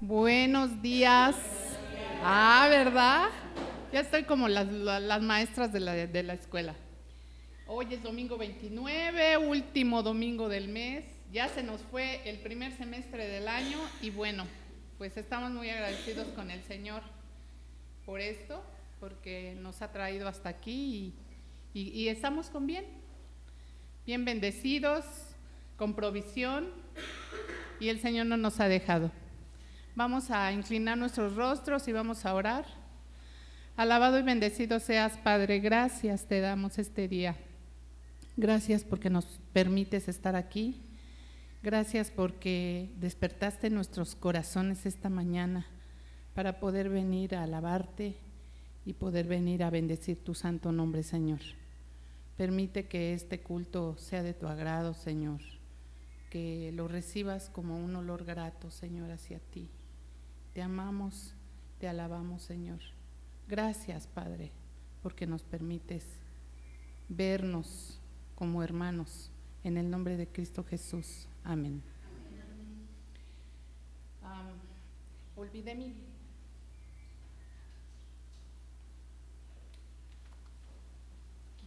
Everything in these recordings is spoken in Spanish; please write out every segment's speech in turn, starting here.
Buenos días. ¿Verdad? Ya estoy como las maestras de la escuela. Hoy es domingo 29, último domingo del mes. Ya se nos fue el primer semestre del año y bueno, pues estamos muy agradecidos con el Señor por esto, porque nos ha traído hasta aquí y estamos con bien bendecidos, con provisión, y el Señor no nos ha dejado. Vamos a inclinar nuestros rostros y vamos a orar. Alabado y bendecido seas, Padre, gracias te damos este día. Gracias porque nos permites estar aquí. Gracias porque despertaste nuestros corazones esta mañana para poder venir a alabarte y poder venir a bendecir tu santo nombre, Señor. Permite que este culto sea de tu agrado, Señor, que lo recibas como un olor grato, Señor, hacia ti. Te amamos, te alabamos, Señor. Gracias, Padre, porque nos permites vernos como hermanos. En el nombre de Cristo Jesús. Amén. Olvidé mi...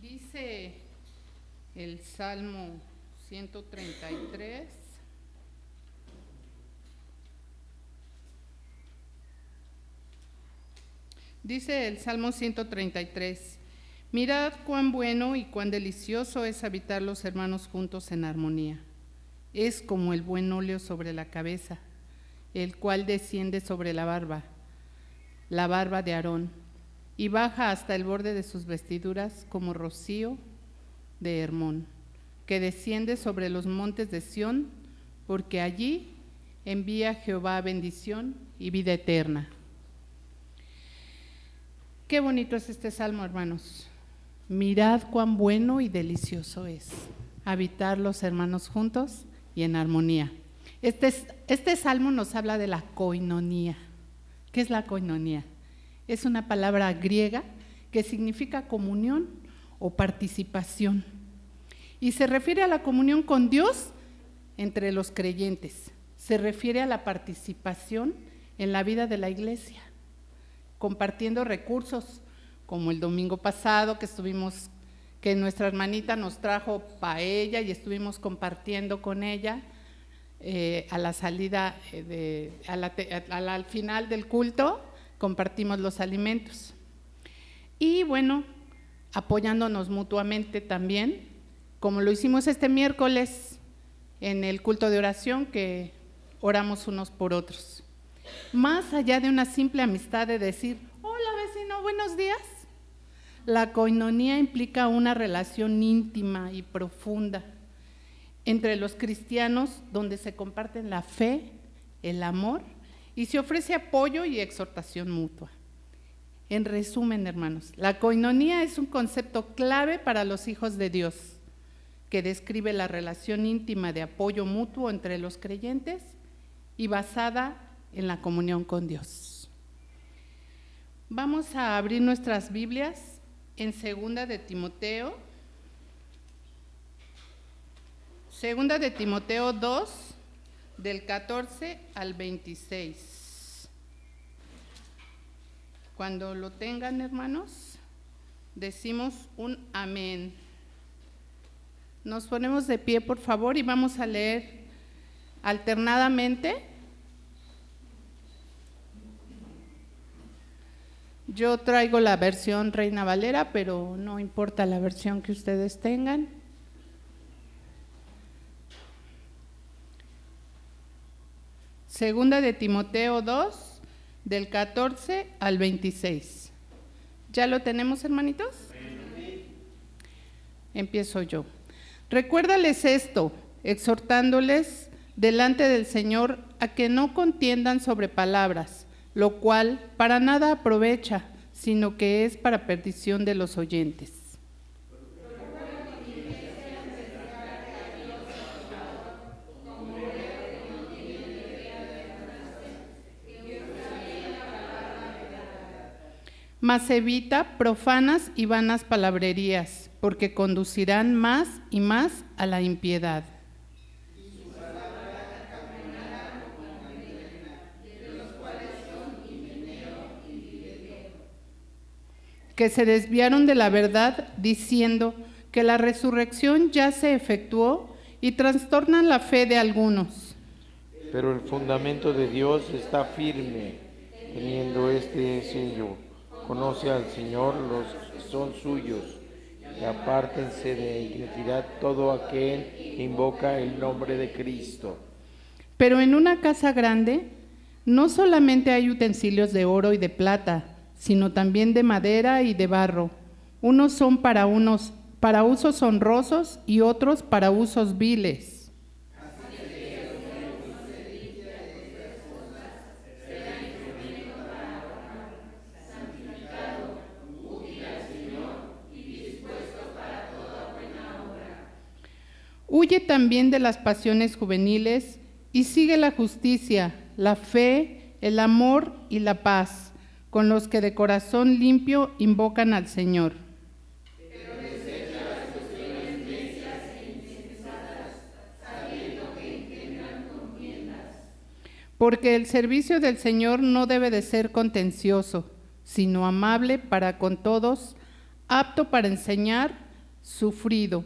Dice el Salmo 133. Dice el Salmo 133, mirad cuán bueno y cuán delicioso es habitar los hermanos juntos en armonía. Es como el buen óleo sobre la cabeza, el cual desciende sobre la barba de Aarón, y baja hasta el borde de sus vestiduras como rocío de Hermón, que desciende sobre los montes de Sión, porque allí envía Jehová bendición y vida eterna. Qué bonito es este salmo, hermanos. Mirad cuán bueno y delicioso es habitar los hermanos juntos y en armonía. Este salmo nos habla de la koinonía. ¿Qué es la koinonía? Es una palabra griega que significa comunión o participación. Y se refiere a la comunión con Dios entre los creyentes. Se refiere a la participación en la vida de la iglesia, compartiendo recursos, como el domingo pasado que nuestra hermanita nos trajo paella y estuvimos compartiendo con ella a la salida, al final del culto, compartimos los alimentos. Y bueno, apoyándonos mutuamente también, como lo hicimos este miércoles en el culto de oración, que oramos unos por otros. Más allá de una simple amistad de decir, hola vecino, buenos días, la koinonía implica una relación íntima y profunda entre los cristianos donde se comparten la fe, el amor y se ofrece apoyo y exhortación mutua. En resumen, hermanos, la koinonía es un concepto clave para los hijos de Dios que describe la relación íntima de apoyo mutuo entre los creyentes y basada en la comunión con Dios. Vamos a abrir nuestras Biblias en Segunda de Timoteo 2, del 14 al 26. Cuando lo tengan, hermanos, decimos un amén. Nos ponemos de pie, por favor, y vamos a leer alternadamente. Yo traigo la versión Reina Valera, pero no importa la versión que ustedes tengan. Segunda de Timoteo 2, del 14 al 26. ¿Ya lo tenemos, hermanitos? Empiezo yo. Recuérdales esto, exhortándoles delante del Señor a que no contiendan sobre palabras, lo cual para nada aprovecha, sino que es para perdición de los oyentes. Mas evita profanas y vanas palabrerías, porque conducirán más y más a la impiedad. que se desviaron de la verdad diciendo que la resurrección ya se efectuó y trastornan la fe de algunos. Pero el fundamento de Dios está firme, teniendo este sello. Conoce al Señor los que son suyos, y apártense de iniquidad todo aquel que invoca el nombre de Cristo. Pero en una casa grande no solamente hay utensilios de oro y de plata, sino también de madera y de barro. Unos son para usos honrosos y otros para usos viles. Huye también de las pasiones juveniles y sigue la justicia, la fe, el amor y la paz, con los que de corazón limpio invocan al Señor. Pero desecha las cuestiones necias e insensatas, sabiendo que engendran contiendas. Porque el servicio del Señor no debe de ser contencioso, sino amable para con todos, apto para enseñar, sufrido.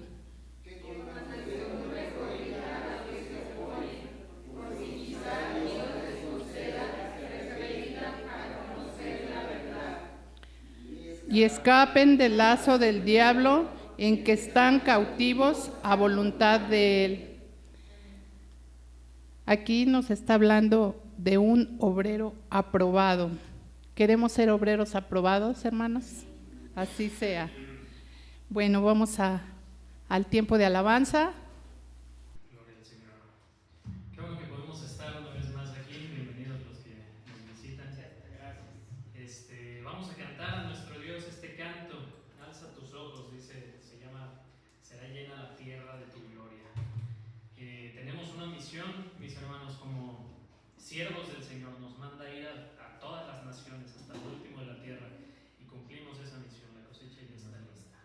Y escapen del lazo del diablo en que están cautivos a voluntad de él. Aquí nos está hablando de un obrero aprobado. ¿Queremos ser obreros aprobados, hermanos? Así sea. Bueno, vamos al tiempo de alabanza. Gloria al Señor. Qué bueno que podemos estar una vez más aquí. Bienvenidos los que nos visitan. Vamos a cantar a nuestro Dios este canto. Alza tus ojos, dice, se llama Será llena la tierra de tu gloria. Tenemos una misión, mis hermanos, como siervos del Señor. Nos manda a ir a todas las naciones, hasta el último de la tierra, y cumplimos esa misión. La cosecha ya está lista.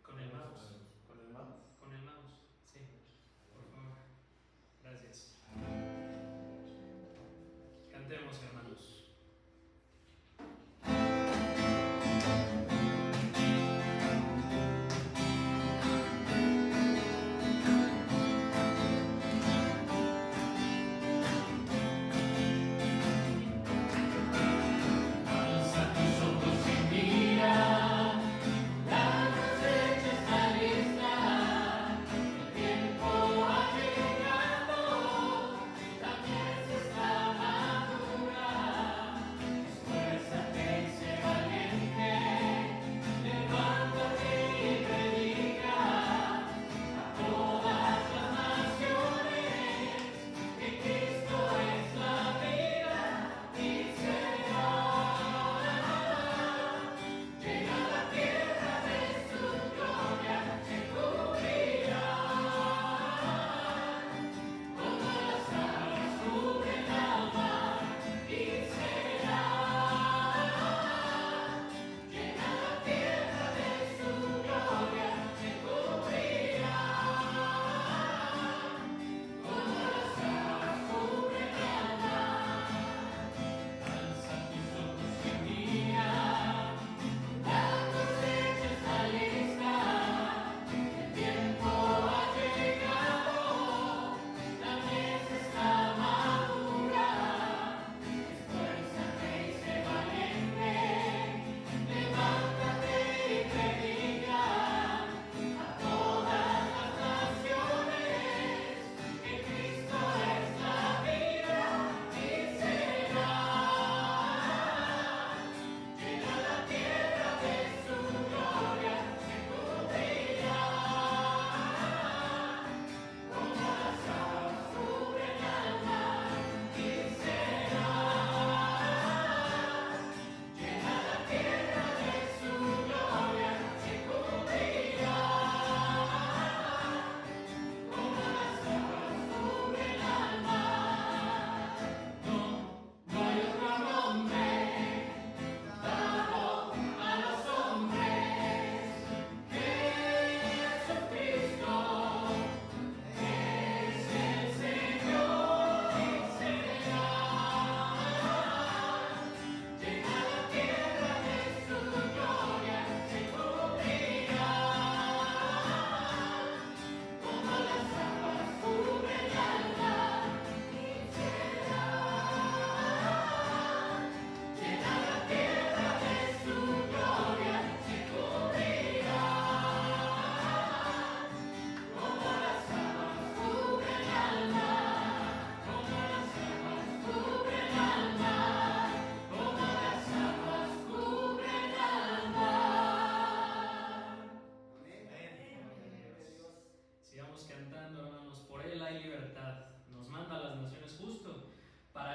Con el mouse. ¿Con el mouse? Con el mouse, sí. Por favor. Gracias. Cantemos, hermanos.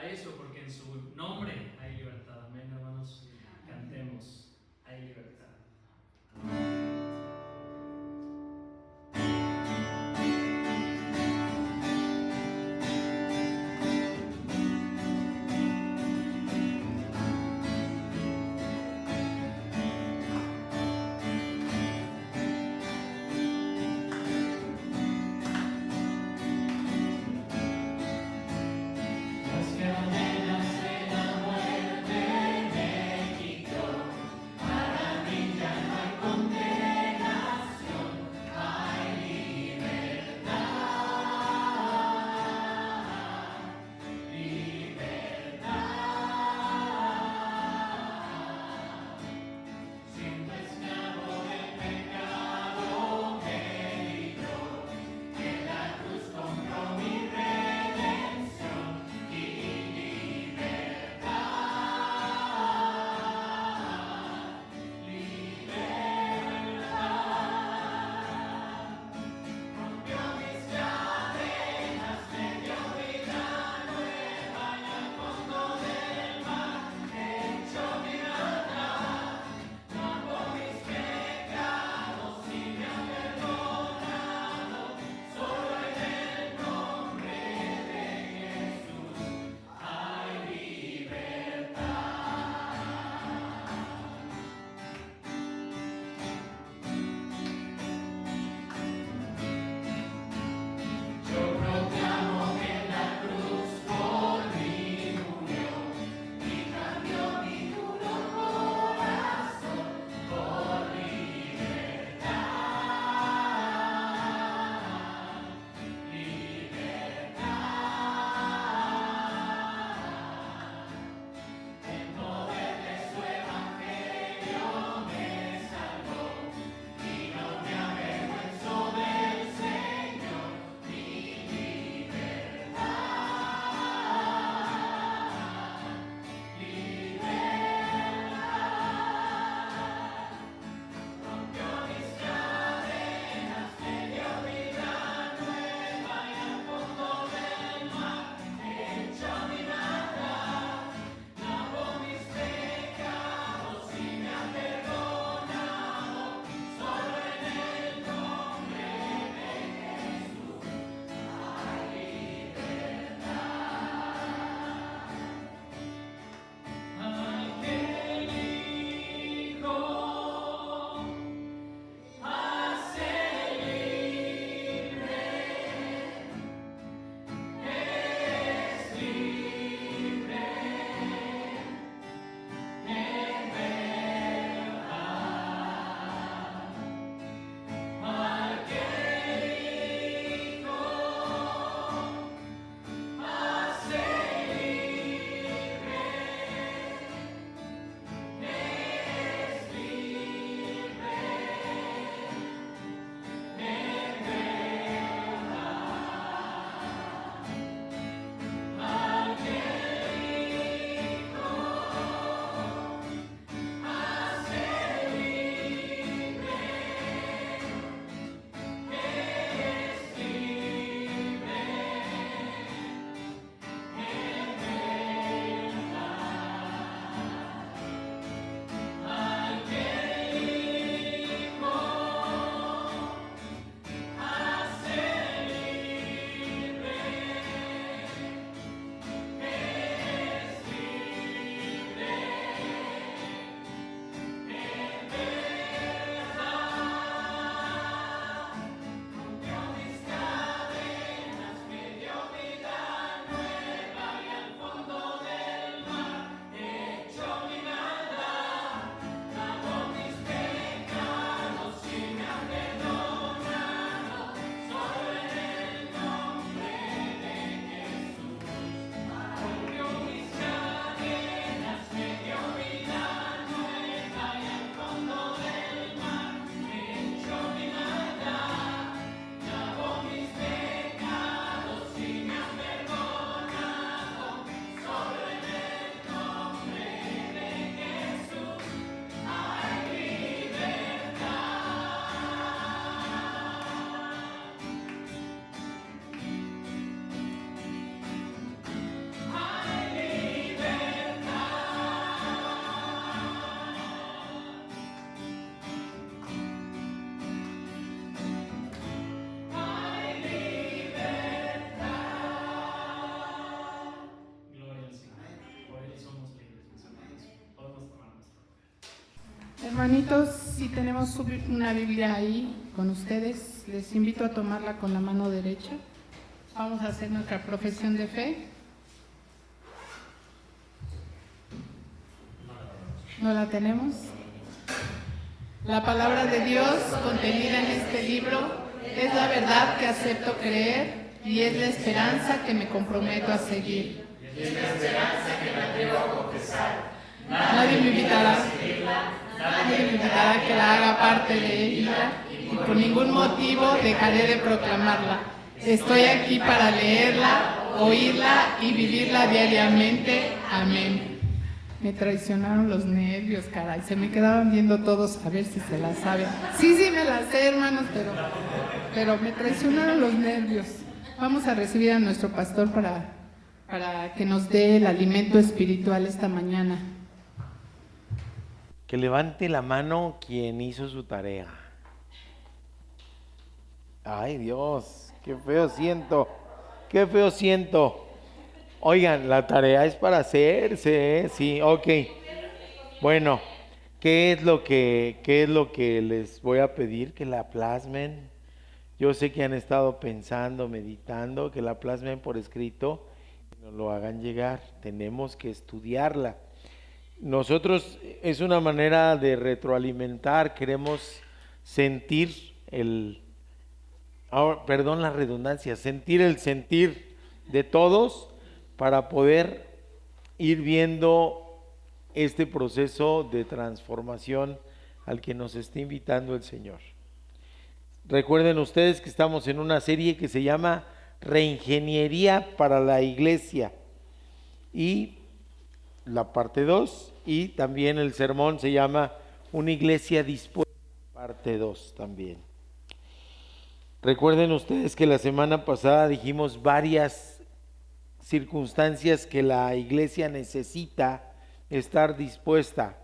para eso, porque en su nombre hay libertad. Amén, hermanos. Cantemos, hay libertad. Las cadenas de la muerte Hermanitos, si tenemos una Biblia ahí con ustedes, les invito a tomarla con la mano derecha. Vamos a hacer nuestra profesión de fe. ¿No la tenemos? La palabra de Dios contenida en este libro es la verdad que acepto creer y es la esperanza que me comprometo a seguir. Y es la esperanza que me atrevo a confesar. Nadie me invitará a que la haga parte de ella y por ningún motivo dejaré de proclamarla. Estoy aquí para leerla, oírla y vivirla diariamente. Amén. Me traicionaron los nervios, caray. Se me quedaban viendo todos a ver si se la saben. Sí, me la sé, hermanos, pero me traicionaron los nervios. Vamos a recibir a nuestro pastor para que nos dé el alimento espiritual esta mañana. Que levante la mano quien hizo su tarea. Ay, Dios, qué feo siento. Qué feo siento. Oigan, la tarea es para hacerse, ¿eh? Sí, ok. Bueno, ¿qué es lo que les voy a pedir? Que la plasmen. Yo sé que han estado pensando, meditando, que la plasmen por escrito y nos lo hagan llegar. Tenemos que estudiarla. Nosotros es una manera de retroalimentar, queremos sentir perdón la redundancia, sentir el sentir de todos para poder ir viendo este proceso de transformación al que nos está invitando el Señor. Recuerden ustedes que estamos en una serie que se llama Reingeniería para la Iglesia y la parte 2, y también el sermón se llama Una Iglesia Dispuesta, parte 2 también. Recuerden ustedes que la semana pasada dijimos varias circunstancias que la iglesia necesita estar dispuesta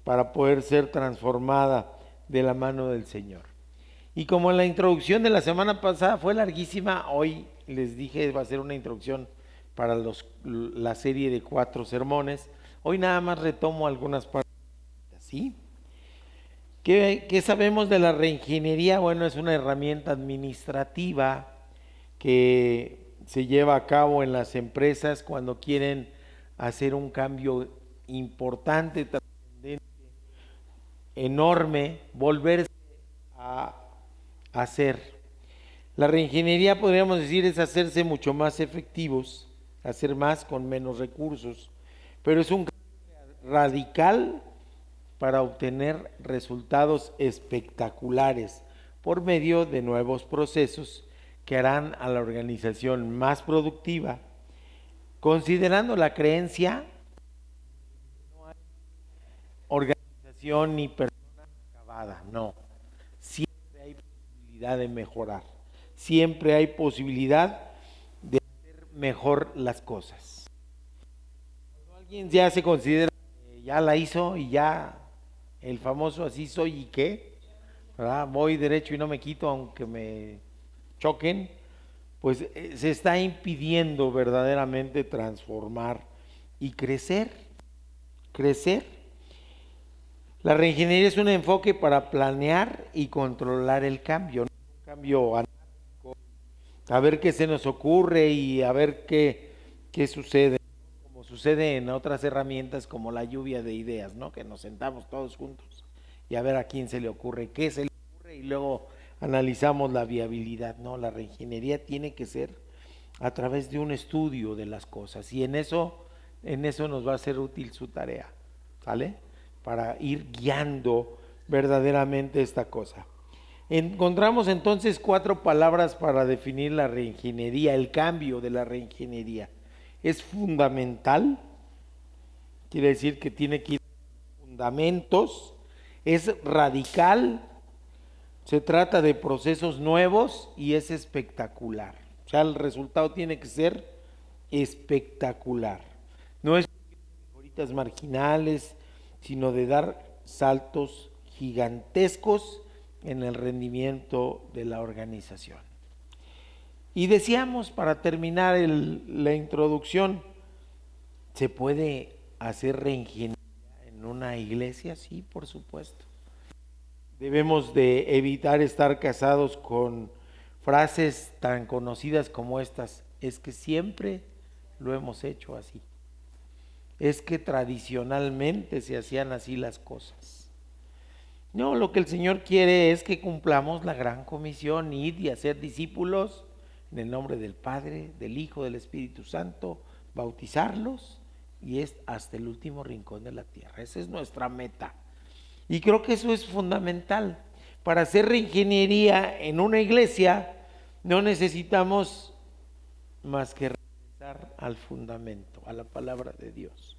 para poder ser transformada de la mano del Señor. Y como la introducción de la semana pasada fue larguísima, hoy les dije va a ser una introducción para la serie de 4 sermones. Hoy nada más retomo algunas partes, ¿sí? ¿Qué sabemos de la reingeniería? Bueno, es una herramienta administrativa que se lleva a cabo en las empresas cuando quieren hacer un cambio importante, trascendente, enorme, volverse a hacer. La reingeniería, podríamos decir, es hacerse mucho más efectivos, hacer más con menos recursos, pero es un cambio radical para obtener resultados espectaculares por medio de nuevos procesos que harán a la organización más productiva, considerando la creencia no hay organización ni persona acabada, no, siempre hay posibilidad de mejorar, siempre hay posibilidad de hacer mejor las cosas. Cuando alguien ya se considera que ya la hizo y ya el famoso así soy y qué, ¿verdad? Voy derecho y no me quito aunque me choquen, pues se está impidiendo verdaderamente transformar y crecer. La reingeniería es un enfoque para planear y controlar el cambio, no un cambio anárquico, a ver qué se nos ocurre y a ver qué sucede, como sucede en otras herramientas como la lluvia de ideas, ¿no? Que nos sentamos todos juntos y a ver a quién se le ocurre, qué se le ocurre y luego analizamos la viabilidad. No, la reingeniería tiene que ser a través de un estudio de las cosas y en eso nos va a ser útil su tarea, ¿sale? Para ir guiando verdaderamente esta cosa. Encontramos entonces 4 palabras para definir la reingeniería, el cambio de la reingeniería. Es fundamental, quiere decir que tiene que ir a fundamentos, es radical, se trata de procesos nuevos y es espectacular. O sea, el resultado tiene que ser espectacular. No es mejoritas marginales, sino de dar saltos gigantescos en el rendimiento de la organización. Y decíamos, para terminar la introducción, ¿se puede hacer reingeniería en una iglesia? Sí, por supuesto. debemos de evitar estar casados con frases tan conocidas como estas. Es que siempre lo hemos hecho así. Es que tradicionalmente se hacían así las cosas. No, lo que el Señor quiere es que cumplamos la gran comisión, ir y hacer discípulos en el nombre del Padre, del Hijo, del Espíritu Santo, bautizarlos y es hasta el último rincón de la tierra. Esa es nuestra meta. Y creo que eso es fundamental. Para hacer reingeniería en una iglesia no necesitamos más que regresar al fundamento, a la palabra de Dios.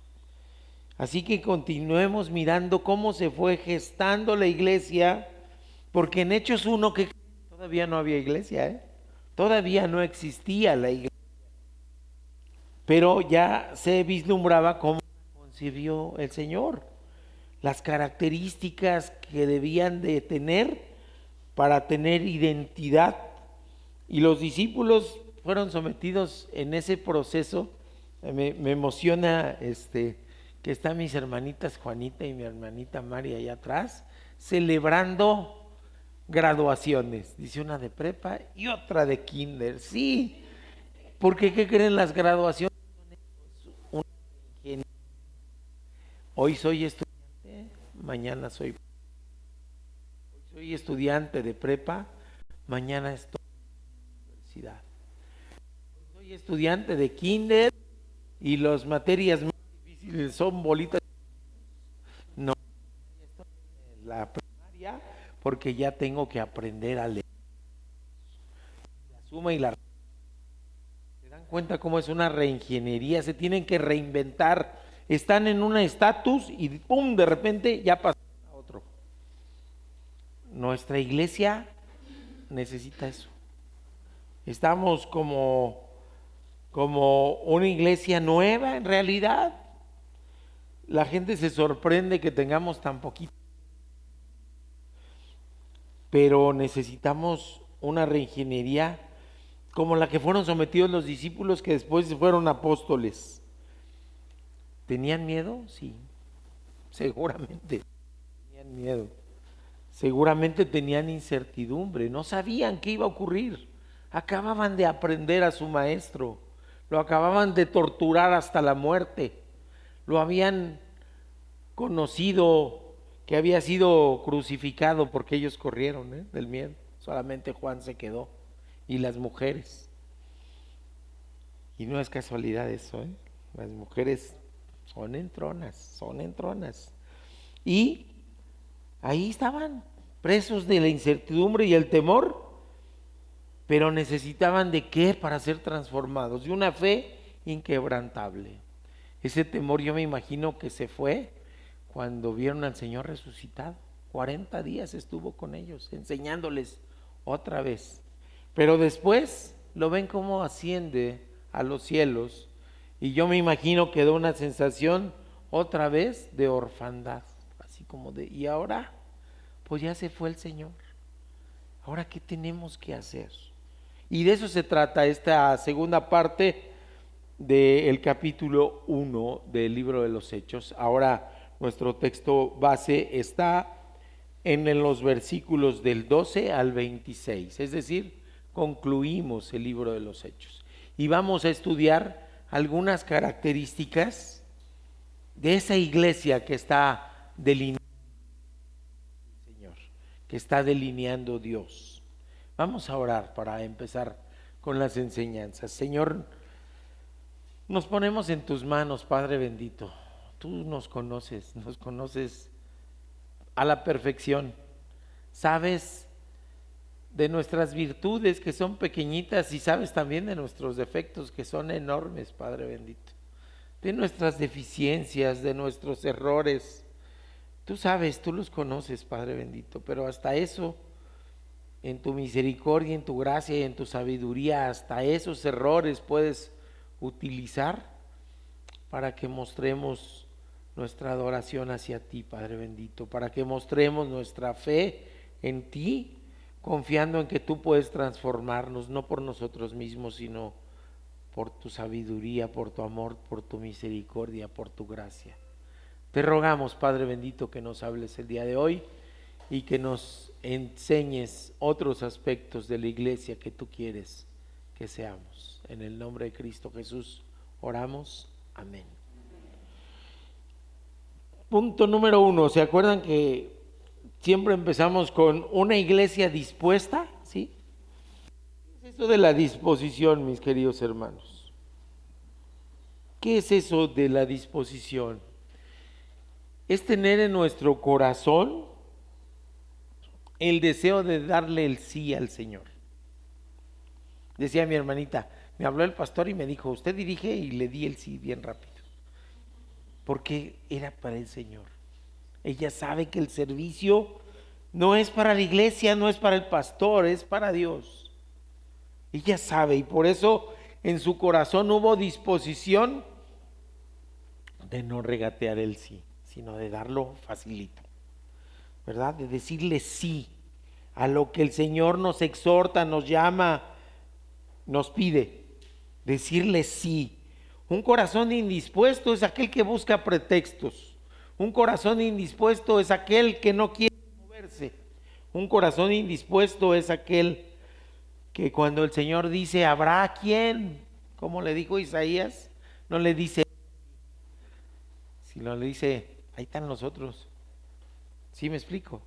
Así que continuemos mirando cómo se fue gestando la iglesia, porque en Hechos 1 que todavía no había iglesia, todavía no existía la iglesia, pero ya se vislumbraba cómo concibió el Señor, las características que debían de tener para tener identidad, y los discípulos fueron sometidos en ese proceso. Me emociona que están mis hermanitas Juanita y mi hermanita María allá atrás, celebrando graduaciones, dice una de prepa y otra de kinder. Sí, porque ¿qué creen? Las graduaciones son hoy soy estudiante, mañana soy estudiante de prepa, mañana estoy en la universidad. Soy estudiante de kinder y las materias más difíciles son bolitas. No, estoy en la primaria porque ya tengo que aprender a leer. La suma y la... ¿Se dan cuenta cómo es una reingeniería? Se tienen que reinventar. Están en un estatus y ¡pum! De repente ya pasan a otro. Nuestra iglesia necesita eso. Estamos como una iglesia nueva en realidad. La gente se sorprende que tengamos tan poquito, pero necesitamos una reingeniería como la que fueron sometidos los discípulos que después fueron apóstoles. ¿Tenían miedo? Sí, seguramente tenían miedo. Seguramente tenían incertidumbre, no sabían qué iba a ocurrir. Acababan de aprender a su maestro, lo acababan de torturar hasta la muerte, lo habían conocido que había sido crucificado porque ellos corrieron del miedo. Solamente Juan se quedó y las mujeres. Y no es casualidad eso, las mujeres son entronas. Y ahí estaban, presos de la incertidumbre y el temor, pero necesitaban ¿de qué? Para ser transformados, de una fe inquebrantable. Ese temor yo me imagino que se fue cuando vieron al Señor resucitado. 40 días estuvo con ellos, enseñándoles otra vez. Pero después lo ven como asciende a los cielos, y yo me imagino que da una sensación otra vez de orfandad, así como de, ¿y ahora? Pues ya se fue el Señor. ¿Ahora qué tenemos que hacer? Y de eso se trata esta segunda parte del capítulo 1 del libro de los Hechos. Ahora nuestro texto base está en los versículos del 12 al 26, es decir, concluimos el libro de los Hechos. Y vamos a estudiar algunas características de esa iglesia que está delineando el Señor, que está delineando Dios. Vamos a orar para empezar con las enseñanzas. Señor, nos ponemos en tus manos, Padre bendito. Tú nos conoces a la perfección. Sabes de nuestras virtudes que son pequeñitas y sabes también de nuestros defectos que son enormes, Padre bendito. De nuestras deficiencias, de nuestros errores. Tú sabes, tú los conoces, Padre bendito, pero hasta eso, en tu misericordia, en tu gracia y en tu sabiduría, hasta esos errores puedes utilizar para que mostremos nuestra adoración hacia ti, Padre bendito, para que mostremos nuestra fe en ti, confiando en que tú puedes transformarnos, no por nosotros mismos, sino por tu sabiduría, por tu amor, por tu misericordia, por tu gracia. Te rogamos, Padre bendito, que nos hables el día de hoy y que nos enseñes otros aspectos de la iglesia que tú quieres que seamos. En el nombre de Cristo Jesús oramos. Amén. Punto número 1. ¿Se acuerdan que siempre empezamos con una iglesia dispuesta? ¿Sí? ¿Qué es eso de la disposición, mis queridos hermanos? ¿Qué es eso de la disposición? Es tener en nuestro corazón el deseo de darle el sí al Señor. Decía mi hermanita, me habló el pastor y me dijo, usted dirige, y le di el sí bien rápido. Porque era para el Señor. Ella sabe que el servicio no es para la iglesia, no es para el pastor, es para Dios. Ella sabe, y por eso en su corazón hubo disposición de no regatear el sí, sino de darlo facilito, ¿verdad? De decirle sí a lo que el Señor nos exhorta, nos llama, nos pide. Decirle sí. Un corazón indispuesto es aquel que busca pretextos. Un corazón indispuesto es aquel que no quiere moverse. Un corazón indispuesto es aquel que cuando el Señor dice, ¿habrá quien? Como le dijo Isaías, no le dice, sino le dice, ahí están los otros. ¿Sí me explico?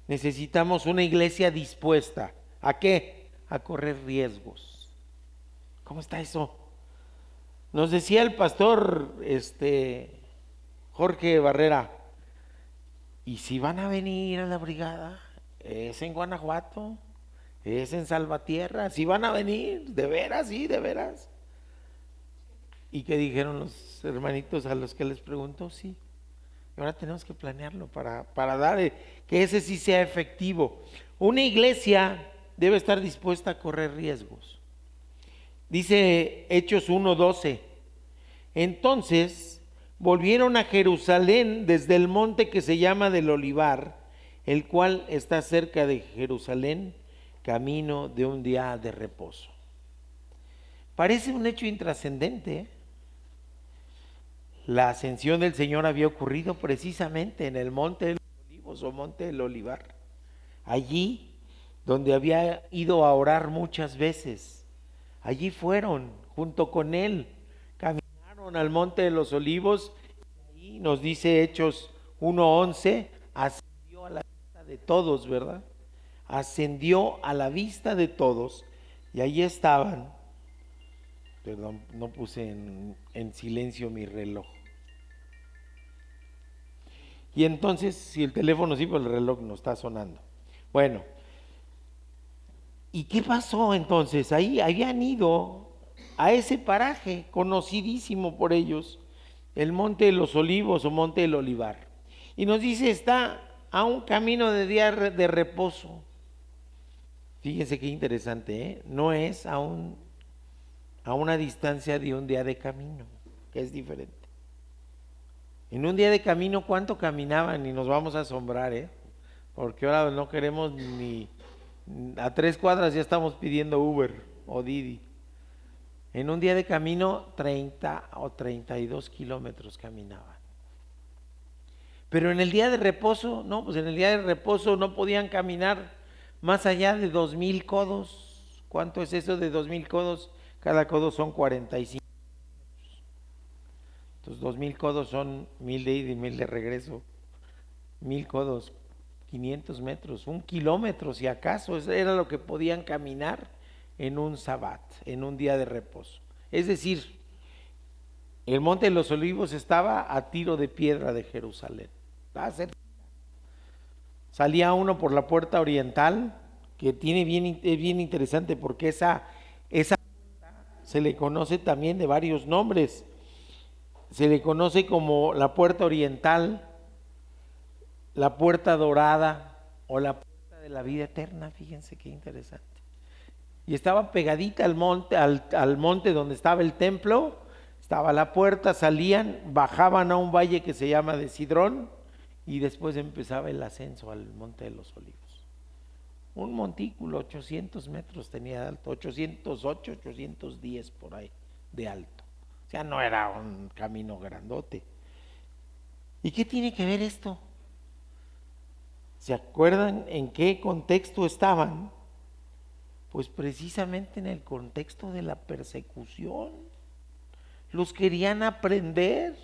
Necesitamos una iglesia dispuesta. ¿A qué? A correr riesgos. ¿Cómo está eso? Nos decía el pastor Jorge Barrera, ¿y si van a venir a la brigada? ¿Es en Guanajuato? ¿Es en Salvatierra? ¿Si van a venir? ¿De veras? Sí, de veras. ¿Y qué dijeron los hermanitos a los que les preguntó? Sí. Y ahora tenemos que planearlo para dar que ese sí sea efectivo. Una iglesia debe estar dispuesta a correr riesgos. Dice Hechos 1:12, entonces volvieron a Jerusalén desde el monte que se llama del Olivar, el cual está cerca de Jerusalén, camino de un día de reposo. Parece un hecho intrascendente, ¿eh? La ascensión del Señor había ocurrido precisamente en el monte de los Olivos o monte del Olivar, allí donde había ido a orar muchas veces. Allí fueron, junto con él, caminaron al monte de los Olivos, y nos dice Hechos 1:11, ascendió a la vista de todos, ¿verdad? Ascendió a la vista de todos, y allí estaban. Perdón, no puse en silencio mi reloj. Y entonces, si el teléfono sí, pues el reloj no está sonando. Bueno, ¿y qué pasó entonces? Ahí habían ido a ese paraje conocidísimo por ellos, el Monte de los Olivos o Monte del Olivar. Y nos dice, está a un camino de día de reposo. Fíjense qué interesante, ¿eh? No es a una distancia de un día de camino, que es diferente. En un día de camino, ¿cuánto caminaban? Y nos vamos a asombrar, ¿eh? Porque ahora no queremos ni a 3 cuadras, ya estamos pidiendo Uber o Didi. En un día de camino, 30 o 32 kilómetros caminaban. Pero en el día de reposo, no, pues en el día de reposo no podían caminar más allá de 2,000 codos. ¿Cuánto es eso de 2,000 codos? Cada codo son 45. Entonces 2,000 codos son 1,000 de ida y 1,000 de regreso. 1,000 codos, 500 metros, 1 kilómetro si acaso. Eso era lo que podían caminar en un sabbat, en un día de reposo. Es decir, el Monte de los Olivos estaba a tiro de piedra de Jerusalén. Salía uno por la puerta oriental, que es bien interesante porque esa se le conoce también de varios nombres. Se le conoce como la puerta oriental, la puerta dorada o la puerta de la vida eterna. Fíjense qué interesante. Y estaba pegadita al monte donde estaba el templo, estaba la puerta, salían, bajaban a un valle que se llama de Sidrón y después empezaba el ascenso al Monte de los Olivos. Un montículo, 800 metros tenía de alto, 808, 810 por ahí de alto. O sea, no era un camino grandote. ¿Y qué tiene que ver esto? ¿Se acuerdan en qué contexto estaban? Pues precisamente en el contexto de la persecución. Los querían aprender,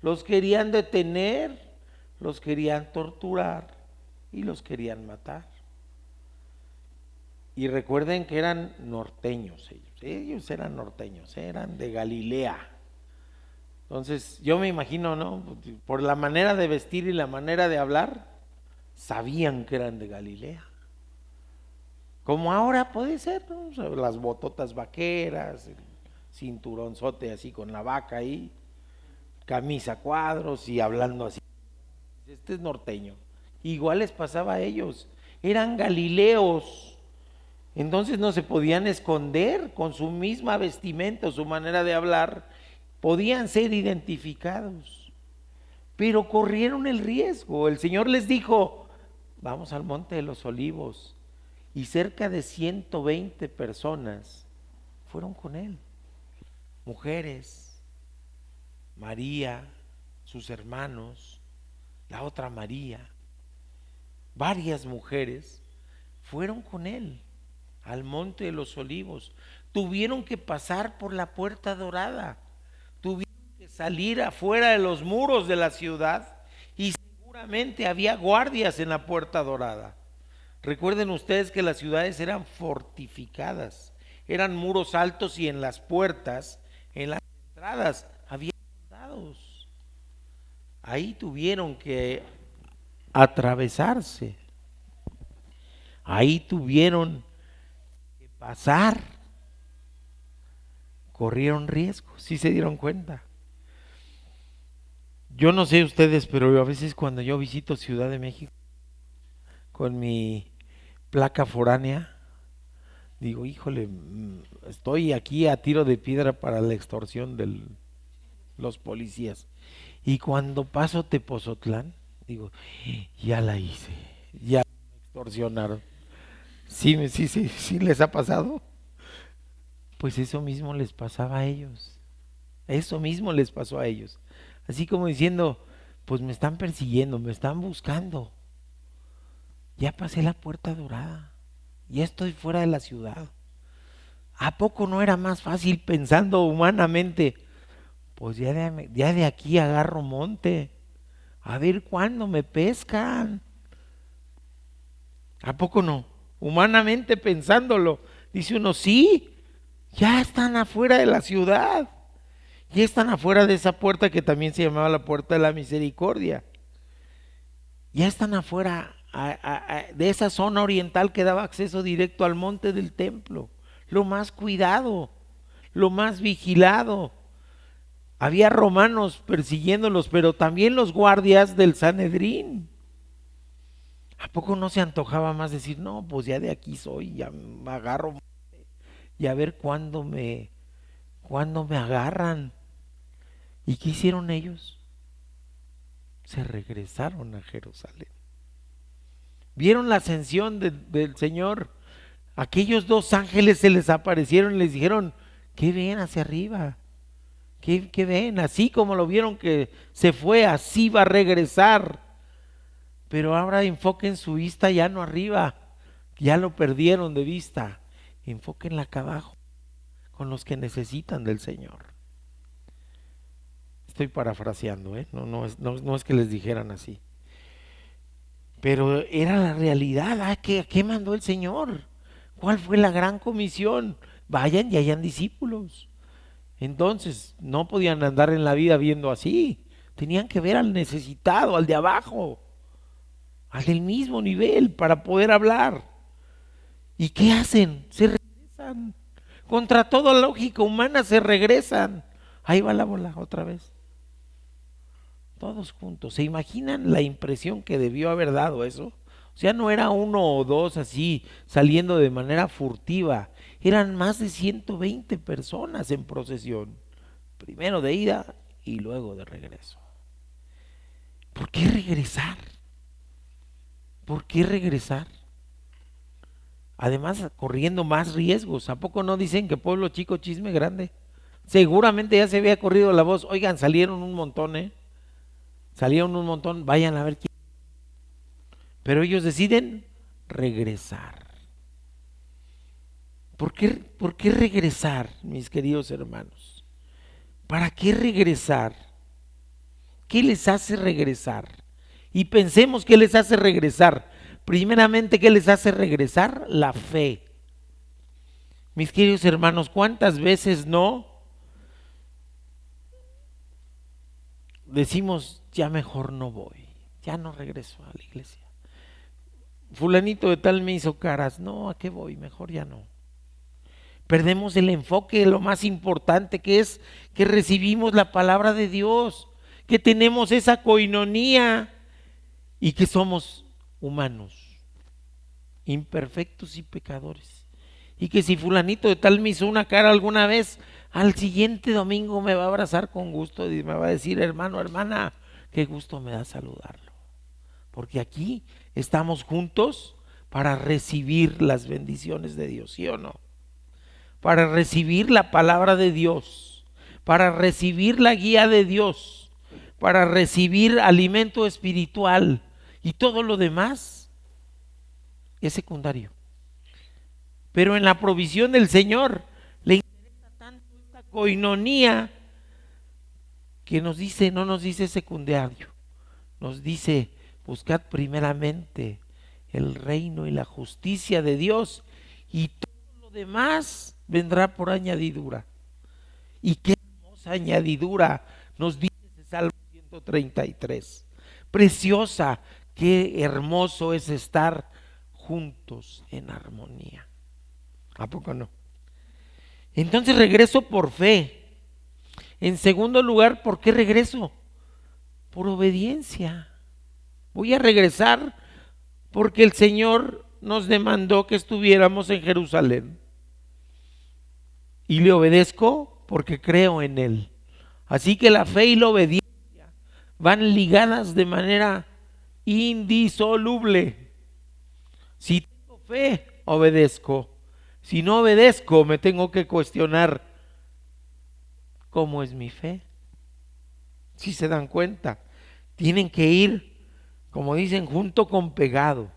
los querían detener, los querían torturar y los querían matar. Y recuerden que eran norteños ellos eran norteños, eran de Galilea. Entonces yo me imagino, ¿no? Por la manera de vestir y la manera de hablar, sabían que eran de Galilea. Como ahora puede ser, ¿no? O sea, las bototas vaqueras, el cinturonzote así con la vaca ahí, camisa cuadros y hablando así. Este es norteño. Igual les pasaba a ellos, eran galileos. Entonces no se podían esconder con su misma vestimenta o su manera de hablar, podían ser identificados, pero corrieron el riesgo. El Señor les dijo, vamos al Monte de los Olivos, y cerca de 120 personas fueron con Él, mujeres, María, sus hermanos, la otra María, varias mujeres fueron con Él al Monte de los Olivos. Tuvieron que pasar por la Puerta Dorada, tuvieron que salir afuera de los muros de la ciudad y seguramente había guardias en la Puerta Dorada. Recuerden ustedes que las ciudades eran fortificadas, eran muros altos y en las puertas, en las entradas, había soldados. Ahí tuvieron que atravesarse, ahí tuvieron que pasar, corrieron riesgo, ¿sí se dieron cuenta? Yo no sé ustedes, pero a veces cuando yo visito Ciudad de México con mi placa foránea, digo, híjole, estoy aquí a tiro de piedra para la extorsión de los policías. Y cuando paso Tepozotlán, digo, ya la hice, ya me extorsionaron. ¿Sí les ha pasado? Pues eso mismo les pasaba a ellos. Eso mismo les pasó a ellos. Así como diciendo, pues me están persiguiendo, me están buscando. Ya pasé la Puerta Dorada, ya estoy fuera de la ciudad. ¿A poco no era más fácil pensando humanamente? Pues ya de aquí agarro monte, a ver cuándo me pescan. ¿A poco no? Humanamente pensándolo, dice uno, sí, ya están afuera de la ciudad, ya están afuera de esa puerta que también se llamaba la Puerta de la Misericordia, ya están afuera de esa zona oriental que daba acceso directo al monte del templo, lo más cuidado, lo más vigilado. Había romanos persiguiéndolos, pero también los guardias del Sanedrín. ¿A poco no se antojaba más decir, no, pues ya de aquí soy, ya me agarro y a ver cuándo me agarran? ¿Y qué hicieron ellos? Se regresaron a Jerusalén. Vieron la ascensión del Señor. Aquellos dos ángeles se les aparecieron y les dijeron, ¿qué ven hacia arriba? ¿Qué ven? Así como lo vieron que se fue, así va a regresar. Pero ahora enfoquen su vista ya no arriba, ya lo perdieron de vista. Enfóquenla acá abajo, con los que necesitan del Señor. Estoy parafraseando, no es que les dijeran así. Pero era la realidad. ¿Qué mandó el Señor? ¿Cuál fue la gran comisión? Vayan y hayan discípulos. Entonces no podían andar en la vida viendo así, tenían que ver al necesitado, al de abajo, al del mismo nivel para poder hablar. ¿Y qué hacen? Se regresan, contra toda lógica humana se regresan. Ahí va la bola otra vez, todos juntos. ¿Se imaginan la impresión que debió haber dado eso? O sea, no era uno o dos así saliendo de manera furtiva, eran más de 120 personas en procesión, primero de ida y luego de regreso. ¿Por qué regresar? ¿Por qué regresar? Además, corriendo más riesgos. ¿A poco no dicen que pueblo chico, chisme grande? Seguramente ya se había corrido la voz. Oigan, salieron un montón, salieron un montón, vayan a ver quién. pero ellos deciden regresar. ¿Por qué regresar, mis queridos hermanos? ¿Para qué regresar? ¿Qué les hace regresar? Y pensemos qué les hace regresar. Primeramente, ¿qué les hace regresar? La fe. Mis queridos hermanos, ¿cuántas veces no decimos, ya mejor no voy, ya no regreso a la iglesia? Fulanito de tal me hizo caras, no, ¿a qué voy? Mejor ya no. Perdemos el enfoque de lo más importante, que es que recibimos la palabra de Dios, que tenemos esa coinonía y que somos humanos, imperfectos y pecadores. Y que si fulanito de tal me hizo una cara alguna vez, al siguiente domingo me va a abrazar con gusto y me va a decir, hermano, hermana, qué gusto me da saludarlo. Porque aquí estamos juntos para recibir las bendiciones de Dios, ¿sí o no? Para recibir la palabra de Dios, para recibir la guía de Dios, para recibir alimento espiritual, y todo lo demás es secundario. Pero en la provisión del Señor le interesa tanto esta coinonía que nos dice, no nos dice secundario, nos dice, buscad primeramente el reino y la justicia de Dios, y todo lo demás vendrá por añadidura. Y qué hermosa añadidura nos dice ese Salmo 133. Preciosa, qué hermoso es estar juntos en armonía. ¿A poco no? Entonces regreso por fe. En segundo lugar, ¿por qué regreso? Por obediencia. Voy a regresar porque el Señor nos demandó que estuviéramos en Jerusalén. Y le obedezco porque creo en Él. Así que la fe y la obediencia van ligadas de manera indisoluble. Si tengo fe, obedezco. Si no obedezco, me tengo que cuestionar cómo es mi fe. Si se dan cuenta, tienen que ir, como dicen, junto con pegado.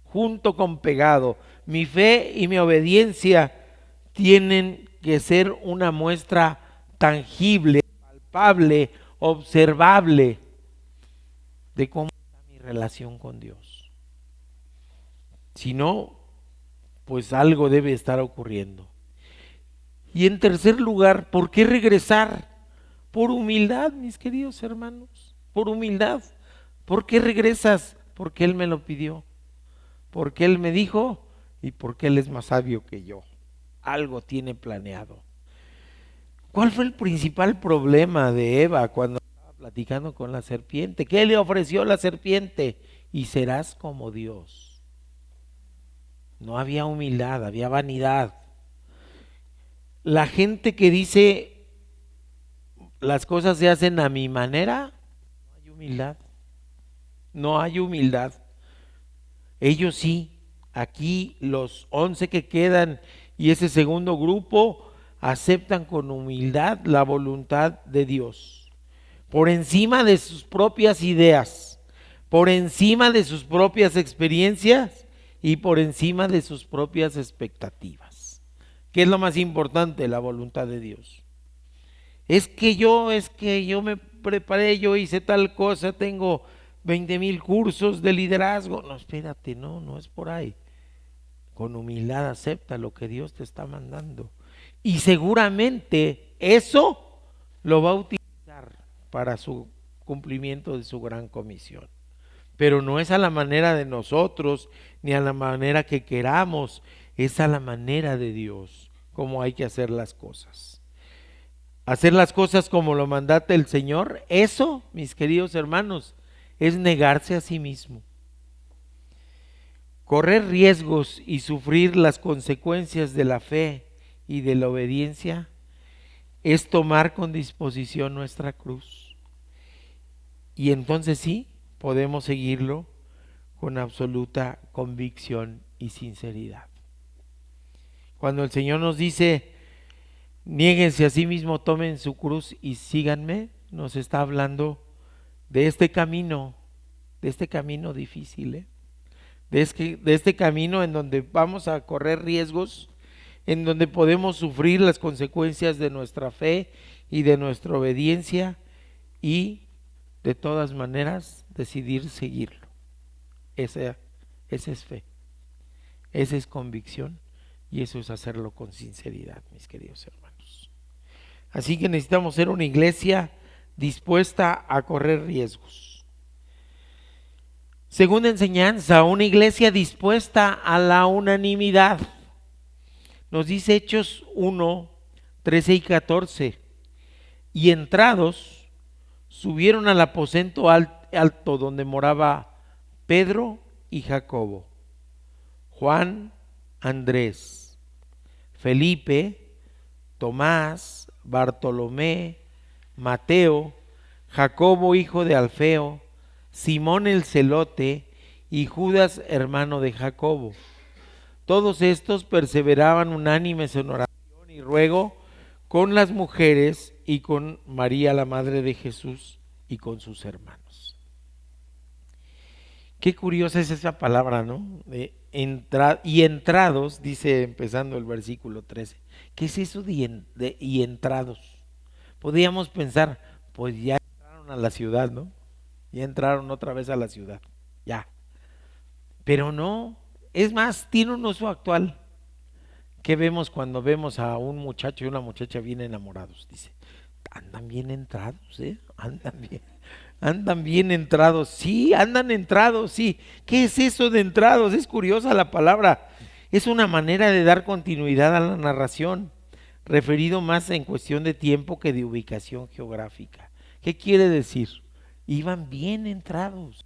Junto con pegado. Mi fe y mi obediencia tienen que ser una muestra tangible, palpable, observable de cómo está mi relación con Dios. Si no, pues algo debe estar ocurriendo. Y en tercer lugar, ¿por qué regresar? Por humildad, mis queridos hermanos, por humildad. ¿Por qué regresas? Porque Él me lo pidió, porque Él me dijo y porque Él es más sabio que yo. Algo tiene planeado. ¿Cuál fue el principal problema de Eva cuando estaba platicando con la serpiente? ¿Qué le ofreció la serpiente? Y serás como Dios. No había humildad, había vanidad. La gente que dice las cosas se hacen a mi manera, no hay humildad. No hay humildad. Ellos sí, aquí los 11 que quedan y ese segundo grupo aceptan con humildad la voluntad de Dios, por encima de sus propias ideas, por encima de sus propias experiencias y por encima de sus propias expectativas. ¿Qué es lo más importante? La voluntad de Dios. Es que yo me preparé, yo hice tal cosa, tengo 20,000 cursos de liderazgo. No, espérate, no es por ahí. Con humildad acepta lo que Dios te está mandando. Y seguramente eso lo va a utilizar para su cumplimiento de su gran comisión. Pero no es a la manera de nosotros, ni a la manera que queramos, es a la manera de Dios, como hay que hacer las cosas. Hacer las cosas como lo mandata el Señor, eso, mis queridos hermanos, es negarse a sí mismo. Correr riesgos y sufrir las consecuencias de la fe y de la obediencia es tomar con disposición nuestra cruz. Y entonces sí, podemos seguirlo con absoluta convicción y sinceridad. Cuando el Señor nos dice, niéguense a sí mismo, tomen su cruz y síganme, nos está hablando de este camino difícil, de este camino en donde vamos a correr riesgos, en donde podemos sufrir las consecuencias de nuestra fe y de nuestra obediencia y de todas maneras decidir seguirlo. Esa es fe, esa es convicción y eso es hacerlo con sinceridad, mis queridos hermanos. Así que necesitamos ser una iglesia dispuesta a correr riesgos. Segunda enseñanza, una iglesia dispuesta a la unanimidad. Nos dice Hechos 1, 13 y 14. Y entrados, subieron al aposento alto donde moraba Pedro y Jacobo, Juan, Andrés, Felipe, Tomás, Bartolomé, Mateo, Jacobo hijo de Alfeo, Simón el celote y Judas hermano de Jacobo. Todos estos perseveraban unánimes en oración y ruego con las mujeres y con María la madre de Jesús y con sus hermanos. Qué curiosa es esa palabra, ¿no? Y entrados, dice empezando el versículo 13. ¿Qué es eso de y entrados? Podríamos pensar, pues ya entraron a la ciudad, ¿no? Ya entraron otra vez a la ciudad, ya. Pero no, es más, tiene un uso actual. ¿Qué vemos cuando vemos a un muchacho y una muchacha bien enamorados? Dice, andan bien entrados, andan bien entrados, sí, andan entrados, sí. ¿Qué es eso de entrados? Es curiosa la palabra. Es una manera de dar continuidad a la narración, referido más en cuestión de tiempo que de ubicación geográfica. ¿Qué quiere decir? Iban bien entrados,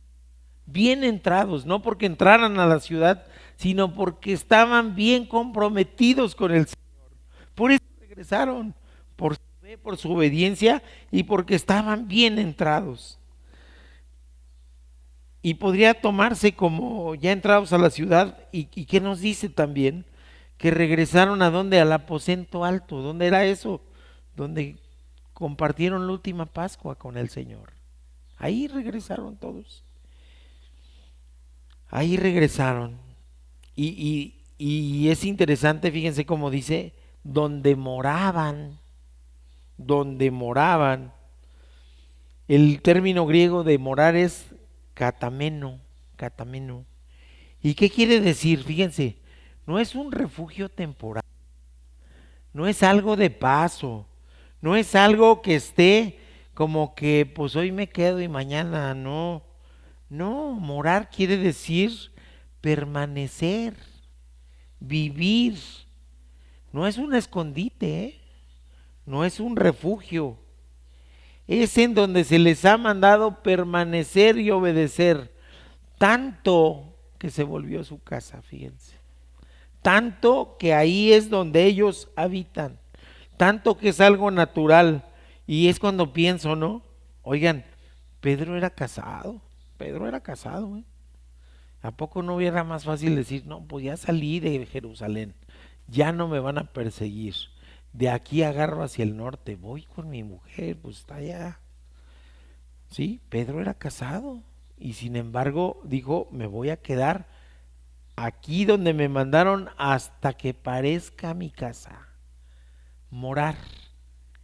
no porque entraran a la ciudad, sino porque estaban bien comprometidos con el Señor. Por eso regresaron, por su fe, por su obediencia y porque estaban bien entrados. Y podría tomarse como ya entrados a la ciudad, y ¿qué nos dice también? Que regresaron a donde, al aposento alto. ¿Dónde era eso? Donde compartieron la última Pascua con el Señor. Ahí regresaron todos. Ahí regresaron. Y es interesante, fíjense cómo dice, donde moraban. El término griego de morar es catameno. ¿Y qué quiere decir? Fíjense, no es un refugio temporal, no es algo de paso, no es algo que esté como que pues hoy me quedo y mañana no. No, morar quiere decir permanecer, vivir. No es un escondite, no es un refugio. Es en donde se les ha mandado permanecer y obedecer, tanto que se volvió su casa, fíjense. Tanto que ahí es donde ellos habitan, tanto que es algo natural. Y es cuando pienso, ¿no? Oigan, Pedro era casado. ¿A poco no hubiera más fácil decir, no, pues ya salí de Jerusalén, ya no me van a perseguir, de aquí agarro hacia el norte, voy con mi mujer, pues está allá? Sí, Pedro era casado y sin embargo dijo, me voy a quedar aquí donde me mandaron hasta que parezca mi casa. Morar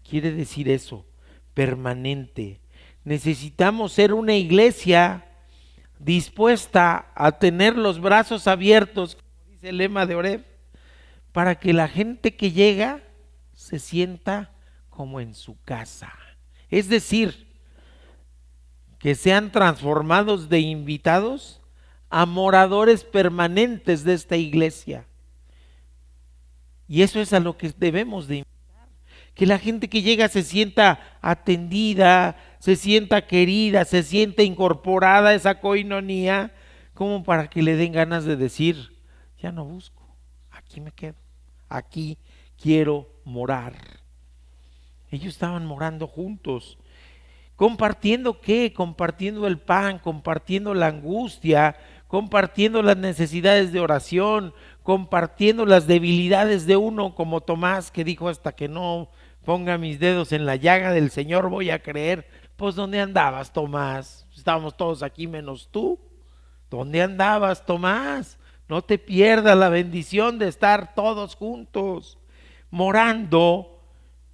quiere decir eso, permanente. Necesitamos ser una iglesia dispuesta a tener los brazos abiertos, como dice el lema de Oreb, para que la gente que llega se sienta como en su casa. Es decir, que sean transformados de invitados a moradores permanentes de esta iglesia. Y eso es a lo que debemos de invitar. Que la gente que llega se sienta atendida, se sienta querida, se sienta incorporada a esa coinonía, como para que le den ganas de decir, ya no busco, aquí me quedo, aquí quiero morar. Ellos estaban morando juntos. ¿Compartiendo qué? Compartiendo el pan, compartiendo la angustia, compartiendo las necesidades de oración, compartiendo las debilidades de uno, como Tomás, que dijo, hasta que no ponga mis dedos en la llaga del Señor voy a creer. Pues ¿dónde andabas, Tomás? Estábamos todos aquí menos tú. ¿Dónde andabas, Tomás? No te pierdas la bendición de estar todos juntos, morando,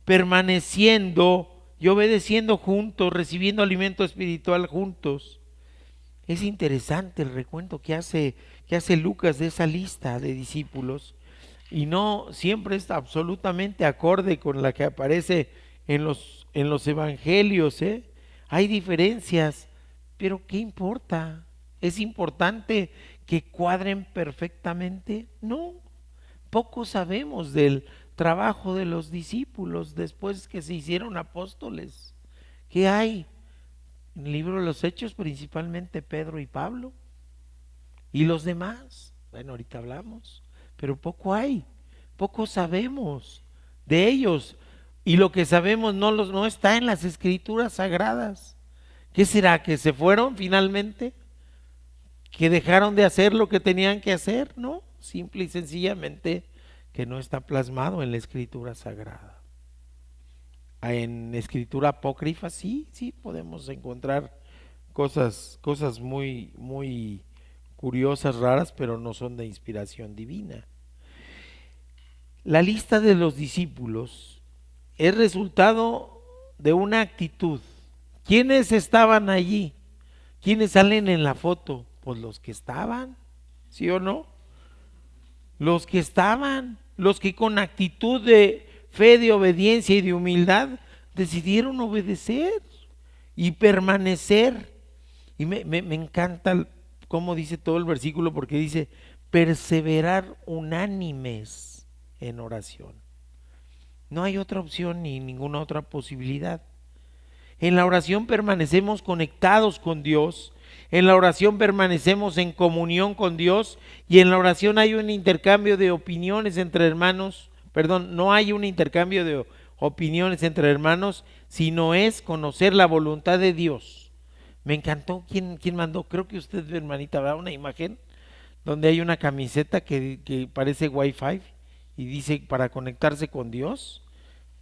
permaneciendo y obedeciendo juntos, recibiendo alimento espiritual juntos. Es interesante el recuento que hace Lucas de esa lista de discípulos, y no siempre está absolutamente acorde con la que aparece en los evangelios, ¿eh? Hay diferencias, pero ¿qué importa? ¿Es importante que cuadren perfectamente? No, poco sabemos del trabajo de los discípulos después que se hicieron apóstoles. ¿Qué hay? En el libro de los Hechos, principalmente Pedro y Pablo. ¿Y los demás? Bueno, ahorita hablamos, pero poco hay, poco sabemos de ellos. Y lo que sabemos no está en las escrituras sagradas. ¿Qué será? ¿Que se fueron finalmente? ¿Que dejaron de hacer lo que tenían que hacer? No, simple y sencillamente que no está plasmado en la escritura sagrada. En escritura apócrifa sí podemos encontrar cosas muy, muy curiosas, raras, pero no son de inspiración divina. La lista de los discípulos es resultado de una actitud. ¿Quiénes estaban allí? ¿Quiénes salen en la foto? Pues los que estaban, ¿sí o no? Los que estaban, los que con actitud de fe, de obediencia y de humildad decidieron obedecer y permanecer. Y me encanta cómo dice todo el versículo, porque dice perseverar unánimes en oración. No hay otra opción ni ninguna otra posibilidad. En la oración permanecemos conectados con Dios, en la oración permanecemos en comunión con Dios, y en la oración hay un intercambio de opiniones entre hermanos. No hay un intercambio de opiniones entre hermanos, sino es conocer la voluntad de Dios. Me encantó. ¿Quién mandó? Creo que usted, hermanita, ¿verdad? Una imagen donde hay una camiseta que parece Wi-Fi y dice para conectarse con Dios.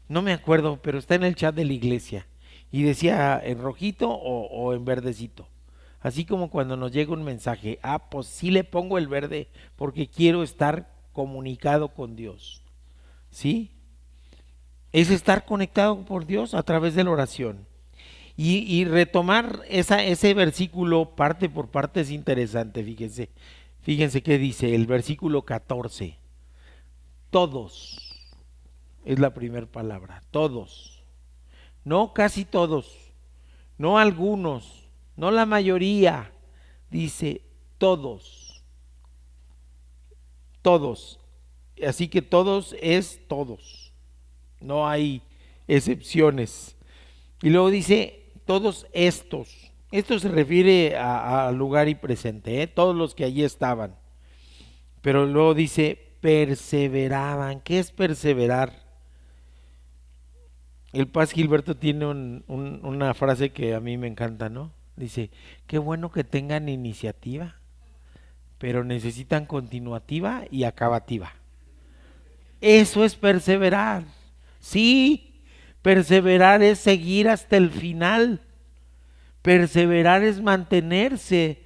No me acuerdo, pero está en el chat de la iglesia y decía en rojito o en verdecito. Así como cuando nos llega un mensaje, pues sí le pongo el verde porque quiero estar comunicado con Dios. ¿Sí? Es estar conectado por Dios a través de la oración. Y retomar ese versículo parte por parte es interesante. Fíjense qué dice el versículo 14. Todos es la primera palabra, todos. No casi todos, no algunos, no la mayoría, dice todos. Todos. Así que todos es todos. No hay excepciones. Y luego dice todos estos. Esto se refiere a lugar y presente, todos los que allí estaban. Pero luego dice perseveraban. ¿Qué es perseverar? El Paz Gilberto tiene una frase que a mí me encanta, ¿no? Dice, qué bueno que tengan iniciativa, pero necesitan continuativa y acabativa. Eso es perseverar. Sí, perseverar es seguir hasta el final. Perseverar es mantenerse.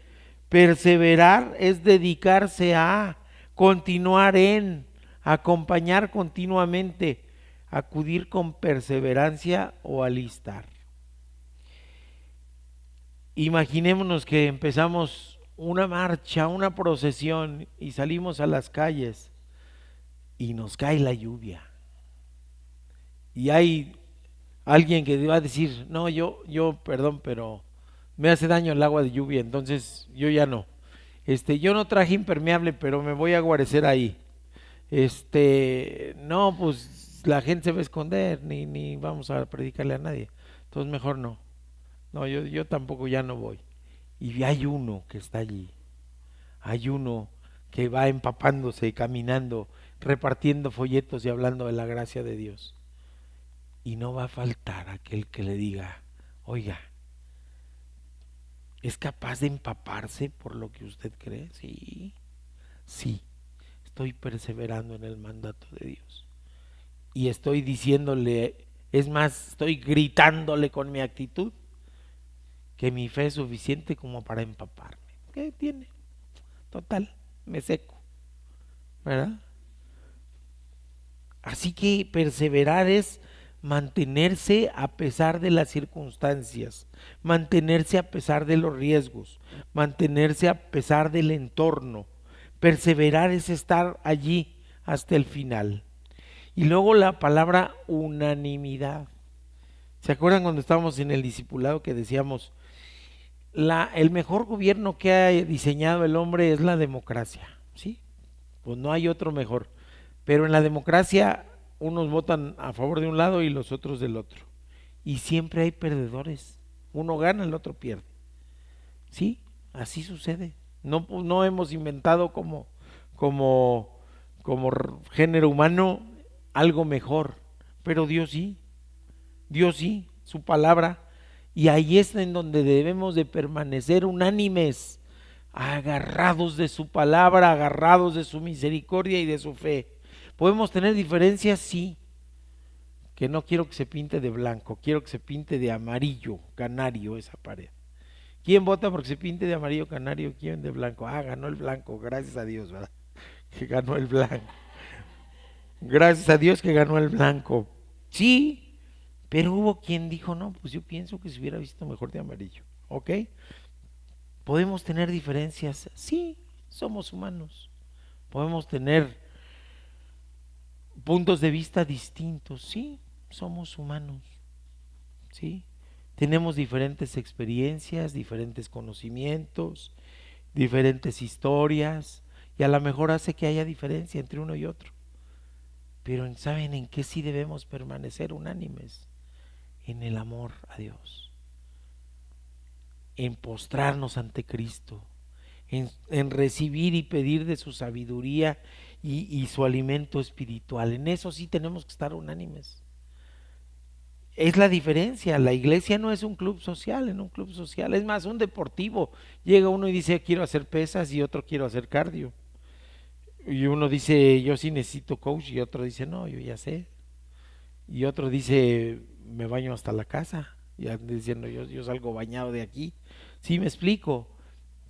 Perseverar es dedicarse a, continuar en, acompañar continuamente, acudir con perseverancia o alistar. Imaginémonos que empezamos una marcha, una procesión y salimos a las calles y nos cae la lluvia. Y hay alguien que va a decir, no, yo perdón, pero me hace daño el agua de lluvia, entonces yo ya no. Yo no traje impermeable, pero me voy a guarecer ahí. No, pues la gente se va a esconder, ni vamos a predicarle a nadie. Entonces mejor no. No, yo tampoco ya no voy. Y hay uno que está allí. Hay uno que va empapándose, caminando, repartiendo folletos y hablando de la gracia de Dios. Y no va a faltar aquel que le diga, oiga, ¿es capaz de empaparse por lo que usted cree? Sí, estoy perseverando en el mandato de Dios. Y estoy diciéndole, es más, estoy gritándole con mi actitud que mi fe es suficiente como para empaparme. ¿Qué tiene? total, me seco, ¿verdad? Así que perseverar es mantenerse a pesar de las circunstancias, mantenerse a pesar de los riesgos, mantenerse a pesar del entorno. Perseverar es estar allí hasta el final. Y luego la palabra unanimidad. ¿Se acuerdan cuando estábamos en el discipulado que decíamos, el mejor gobierno que ha diseñado el hombre es la democracia? ¿Sí? Pues no hay otro mejor. Pero en la democracia unos votan a favor de un lado y los otros del otro. Y siempre hay perdedores. Uno gana, el otro pierde. ¿Sí? Así sucede. No hemos inventado como género humano algo mejor. Pero Dios sí. Dios sí, su palabra. Y ahí es en donde debemos de permanecer unánimes, agarrados de su palabra, agarrados de su misericordia y de su fe. ¿Podemos tener diferencias? Sí. Que no quiero que se pinte de blanco, quiero que se pinte de amarillo canario esa pared. ¿Quién vota porque se pinte de amarillo canario? ¿Quién de blanco? Ganó el blanco, gracias a Dios, ¿verdad? Que ganó el blanco. Gracias a Dios que ganó el blanco. Sí, pero hubo quien dijo, no, pues yo pienso que se hubiera visto mejor de amarillo. ¿Ok? ¿Podemos tener diferencias? Sí, somos humanos. Podemos tener puntos de vista distintos, sí, somos humanos, sí, tenemos diferentes experiencias, diferentes conocimientos, diferentes historias, y a lo mejor hace que haya diferencia entre uno y otro. Pero ¿saben en qué sí debemos permanecer unánimes? En el amor a Dios, en postrarnos ante Cristo, en recibir y pedir de su sabiduría y su alimento espiritual. En eso sí tenemos que estar unánimes. Es la diferencia. La iglesia no es un club social. En un club social es más un deportivo. Llega uno y dice quiero hacer pesas y otro quiero hacer cardio, y uno dice yo sí necesito coach y otro dice no, yo ya sé, y otro dice me baño hasta la casa, ya diciendo yo salgo bañado de aquí. Sí, me explico.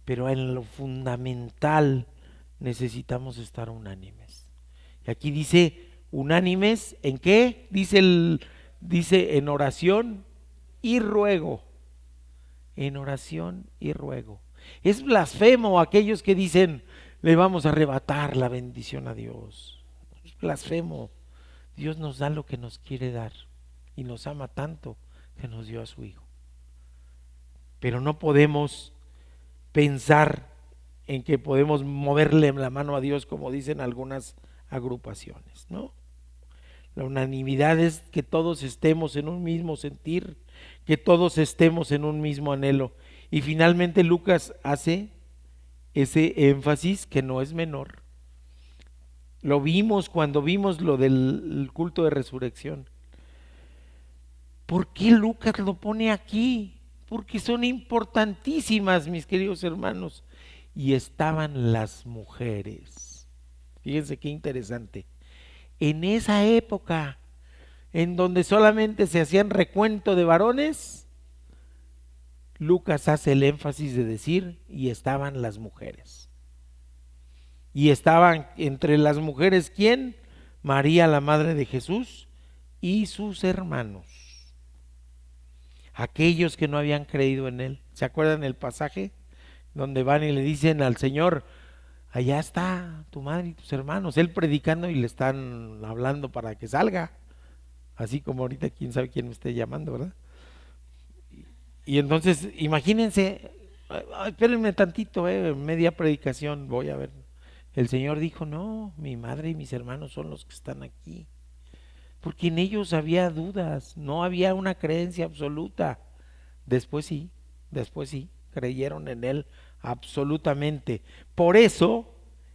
Pero en lo fundamental necesitamos estar unánimes. Y aquí dice unánimes, ¿en qué? Dice en oración y ruego. En oración y ruego. Es blasfemo aquellos que dicen le vamos a arrebatar la bendición a Dios. Es blasfemo. Dios nos da lo que nos quiere dar y nos ama tanto que nos dio a su Hijo. Pero no podemos pensar en que podemos moverle la mano a Dios como dicen algunas agrupaciones, ¿no? La unanimidad es que todos estemos en un mismo sentir, que todos estemos en un mismo anhelo. Y finalmente Lucas hace ese énfasis que no es menor. Lo vimos cuando vimos lo del culto de resurrección. ¿Por qué Lucas lo pone aquí? Porque son importantísimas, mis queridos hermanos. Y estaban las mujeres. Fíjense qué interesante. En esa época, en donde solamente se hacían recuento de varones, Lucas hace el énfasis de decir, y estaban las mujeres. Y estaban entre las mujeres, ¿quién? María, la madre de Jesús, y sus hermanos. Aquellos que no habían creído en él. ¿Se acuerdan el pasaje? Donde van y le dicen al Señor, allá está tu madre y tus hermanos. Él predicando y le están hablando para que salga. Así como ahorita quién sabe quién me esté llamando, ¿verdad? Y entonces, imagínense, espérenme tantito, media predicación, voy a ver. El Señor dijo, no, mi madre y mis hermanos son los que están aquí. Porque en ellos había dudas, no había una creencia absoluta. Después sí, creyeron en él absolutamente. Por eso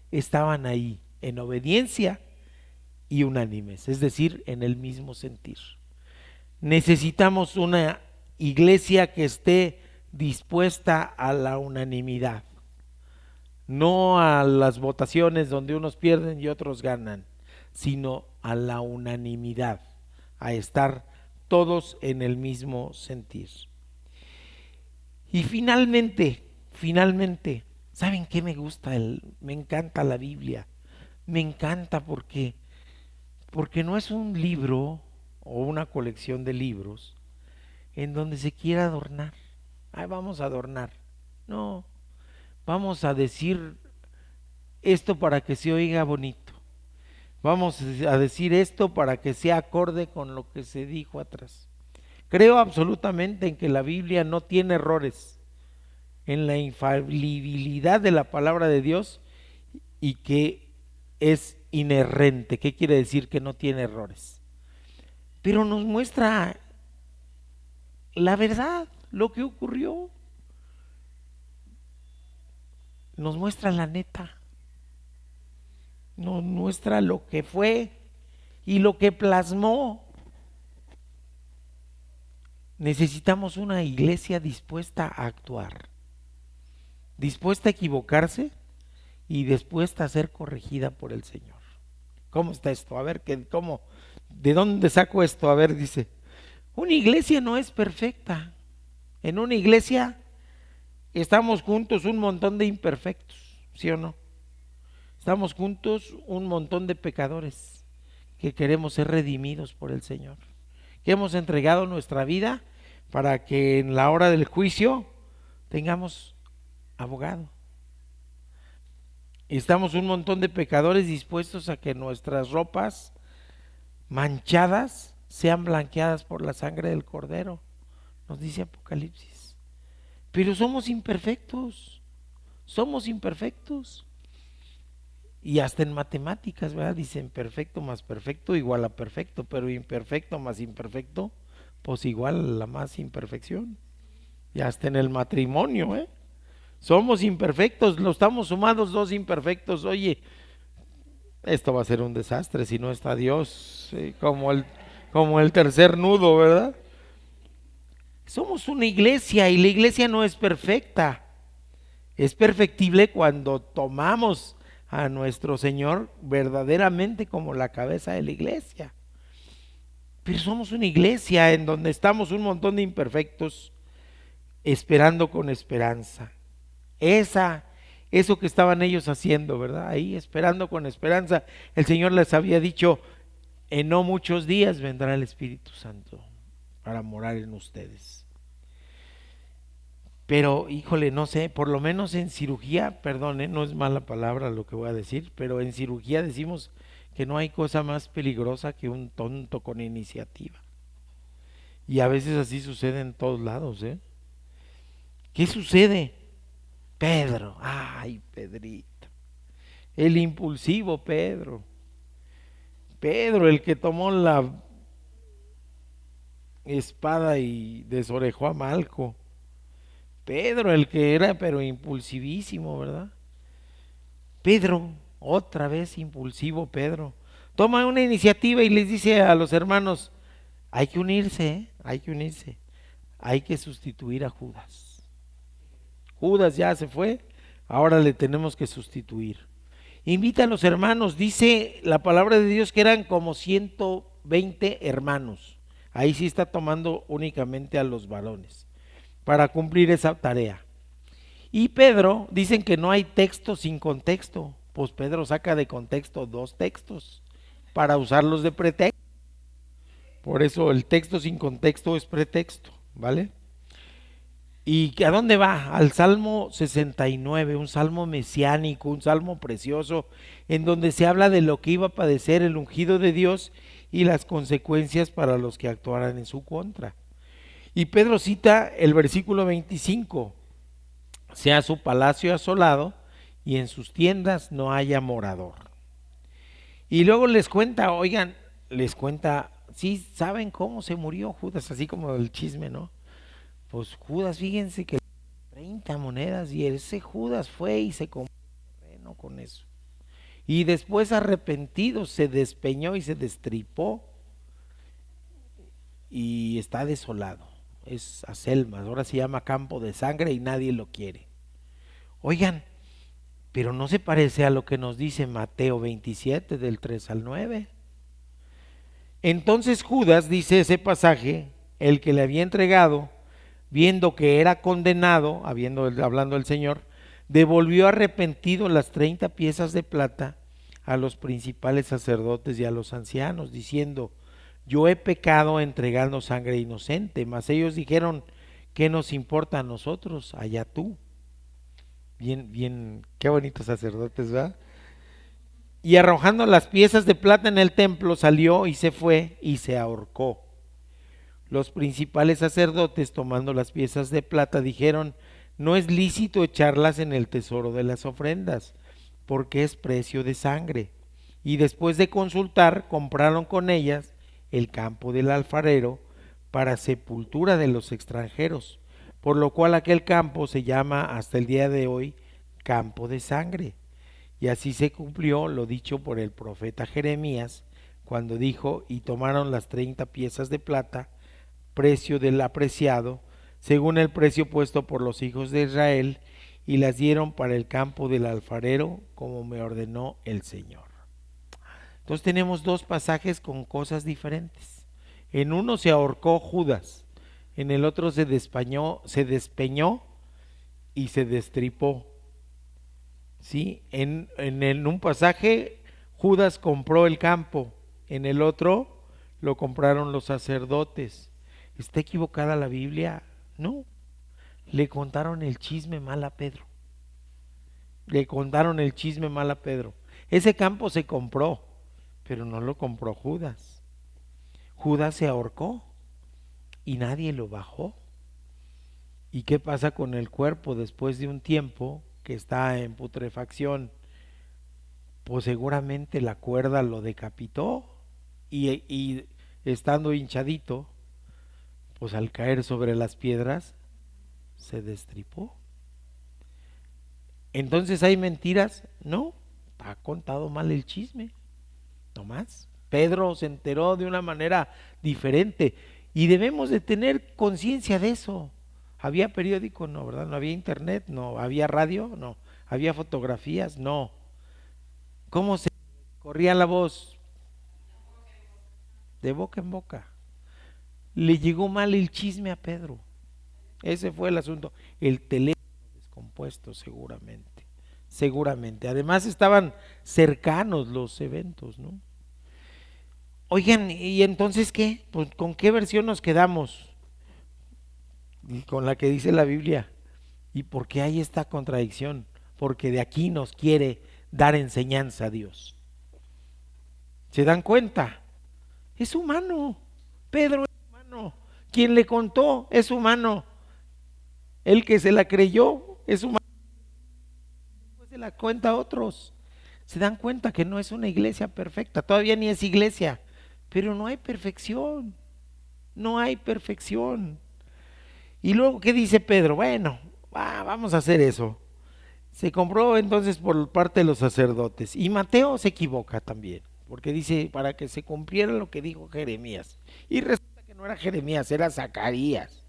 estaban ahí, en obediencia y unánimes, es decir, en el mismo sentir. Necesitamos una iglesia que esté dispuesta a la unanimidad, no a las votaciones donde unos pierden y otros ganan, sino a la unanimidad, a estar todos en el mismo sentir. Y finalmente, ¿Saben qué me gusta? Me encanta la Biblia. Me encanta porque no es un libro o una colección de libros en donde se quiera adornar. Ay, vamos a adornar. No, vamos a decir esto para que se oiga bonito. Vamos a decir esto para que sea acorde con lo que se dijo atrás. Creo absolutamente en que la Biblia no tiene errores, en la infalibilidad de la palabra de Dios y que es inerrante. ¿Qué quiere decir? Que no tiene errores. Pero nos muestra la verdad, lo que ocurrió. Nos muestra la neta. Nos muestra lo que fue y lo que plasmó. Necesitamos una iglesia dispuesta a actuar, dispuesta a equivocarse y dispuesta a ser corregida por el Señor. ¿Cómo está esto? A ver, ¿cómo? ¿De dónde saco esto? A ver, dice, una iglesia no es perfecta. En una iglesia estamos juntos un montón de imperfectos, ¿sí o no? Estamos juntos un montón de pecadores que queremos ser redimidos por el Señor, que hemos entregado nuestra vida para que en la hora del juicio tengamos abogado. Estamos un montón de pecadores dispuestos a que nuestras ropas manchadas sean blanqueadas por la sangre del Cordero, nos dice Apocalipsis. Pero somos imperfectos. Y hasta en matemáticas, ¿verdad? Dicen perfecto más perfecto igual a perfecto, pero imperfecto más imperfecto, pues igual a la más imperfección. Y hasta en el matrimonio, somos imperfectos, lo estamos sumados dos imperfectos. Oye, esto va a ser un desastre si no está Dios, como el tercer nudo, ¿verdad? Somos una iglesia y la iglesia no es perfecta. Es perfectible cuando tomamos a nuestro Señor verdaderamente como la cabeza de la iglesia. Pero somos una iglesia en donde estamos un montón de imperfectos esperando con esperanza. Eso que estaban ellos haciendo, ¿verdad? Ahí esperando con esperanza. El Señor les había dicho, en no muchos días vendrá el Espíritu Santo para morar en ustedes. Pero, híjole, no sé, por lo menos en cirugía, perdón, no es mala palabra lo que voy a decir, pero en cirugía decimos que no hay cosa más peligrosa que un tonto con iniciativa. Y a veces así sucede en todos lados, ¿Qué sucede? Pedro, ay, Pedrito, el impulsivo Pedro, el que tomó la espada y desorejó a Malco. Pedro, el que era pero impulsivísimo, ¿verdad? Pedro, otra vez impulsivo Pedro, toma una iniciativa y les dice a los hermanos, hay que unirse, hay que sustituir a Judas. Judas ya se fue, ahora le tenemos que sustituir. Invita a los hermanos, dice la palabra de Dios que eran como 120 hermanos. Ahí sí está tomando únicamente a los varones para cumplir esa tarea. Y Pedro, dicen que no hay texto sin contexto, pues Pedro saca de contexto dos textos para usarlos de pretexto. Por eso el texto sin contexto es pretexto, ¿vale? ¿Y a dónde va? Al Salmo 69, un salmo mesiánico, un salmo precioso, en donde se habla de lo que iba a padecer el ungido de Dios y las consecuencias para los que actuaran en su contra. Y Pedro cita el versículo 25, sea su palacio asolado y en sus tiendas no haya morador. Y luego les cuenta, sí, ¿saben cómo se murió Judas? Así como el chisme, ¿no? Pues Judas, fíjense que 30 monedas y ese Judas fue y se compró terreno con eso. Y después arrepentido se despeñó y se destripó y está desolado. Es acelmas, ahora se llama campo de sangre y nadie lo quiere. Oigan, pero no se parece a lo que nos dice Mateo 27 del 3 al 9. Entonces Judas, dice ese pasaje, el que le había entregado, viendo que era condenado, hablando el Señor, devolvió arrepentido las 30 piezas de plata a los principales sacerdotes y a los ancianos, diciendo: yo he pecado entregando sangre inocente. Mas ellos dijeron: ¿qué nos importa a nosotros? Allá tú. Bien, qué bonitos sacerdotes, ¿verdad? Y arrojando las piezas de plata en el templo, salió y se fue y se ahorcó. Los principales sacerdotes, tomando las piezas de plata, dijeron: no es lícito echarlas en el tesoro de las ofrendas, porque es precio de sangre. Y después de consultar, compraron con ellas el campo del alfarero para sepultura de los extranjeros, por lo cual aquel campo se llama hasta el día de hoy campo de sangre. Y así se cumplió lo dicho por el profeta Jeremías, cuando dijo: y tomaron las 30 piezas de plata, precio del apreciado, según el precio puesto por los hijos de Israel, y las dieron para el campo del alfarero, como me ordenó el Señor. Entonces tenemos dos pasajes con cosas diferentes. En uno se ahorcó Judas, en el otro se despeñó y se destripó. ¿Sí? En un pasaje Judas compró el campo, en el otro lo compraron los sacerdotes. ¿Está equivocada la Biblia? No. Le contaron el chisme mal a Pedro. Ese campo se compró, pero no lo compró Judas. Judas se ahorcó y nadie lo bajó. ¿Y qué pasa con el cuerpo después de un tiempo que está en putrefacción? Pues seguramente la cuerda lo decapitó y estando hinchadito, pues al caer sobre las piedras se destripó. Entonces, ¿hay mentiras? No, ha contado mal el chisme, no más. Pedro se enteró de una manera diferente y debemos de tener conciencia de eso. ¿Había periódico? No, ¿verdad? ¿No había internet? No. ¿Había radio? No. ¿Había fotografías? No. ¿Cómo se corría la voz? De boca en boca. Le llegó mal el chisme a Pedro. Ese fue el asunto. El teléfono descompuesto seguramente. Además estaban cercanos los eventos, ¿no? Oigan, ¿y entonces qué? Pues, ¿con qué versión nos quedamos? Con la que dice la Biblia. ¿Y por qué hay esta contradicción? Porque de aquí nos quiere dar enseñanza a Dios. ¿Se dan cuenta? Es humano. Pedro es humano. Quien le contó es humano. El que se la creyó es humano. Después se la cuenta a otros. Se dan cuenta que no es una iglesia perfecta. Todavía ni es iglesia. Pero no hay perfección. No hay perfección. Y luego, ¿qué dice Pedro? Bueno, vamos a hacer eso. Se compró entonces por parte de los sacerdotes. Y Mateo se equivoca también, porque dice para que se cumpliera lo que dijo Jeremías. Y resulta que no era Jeremías, era Zacarías.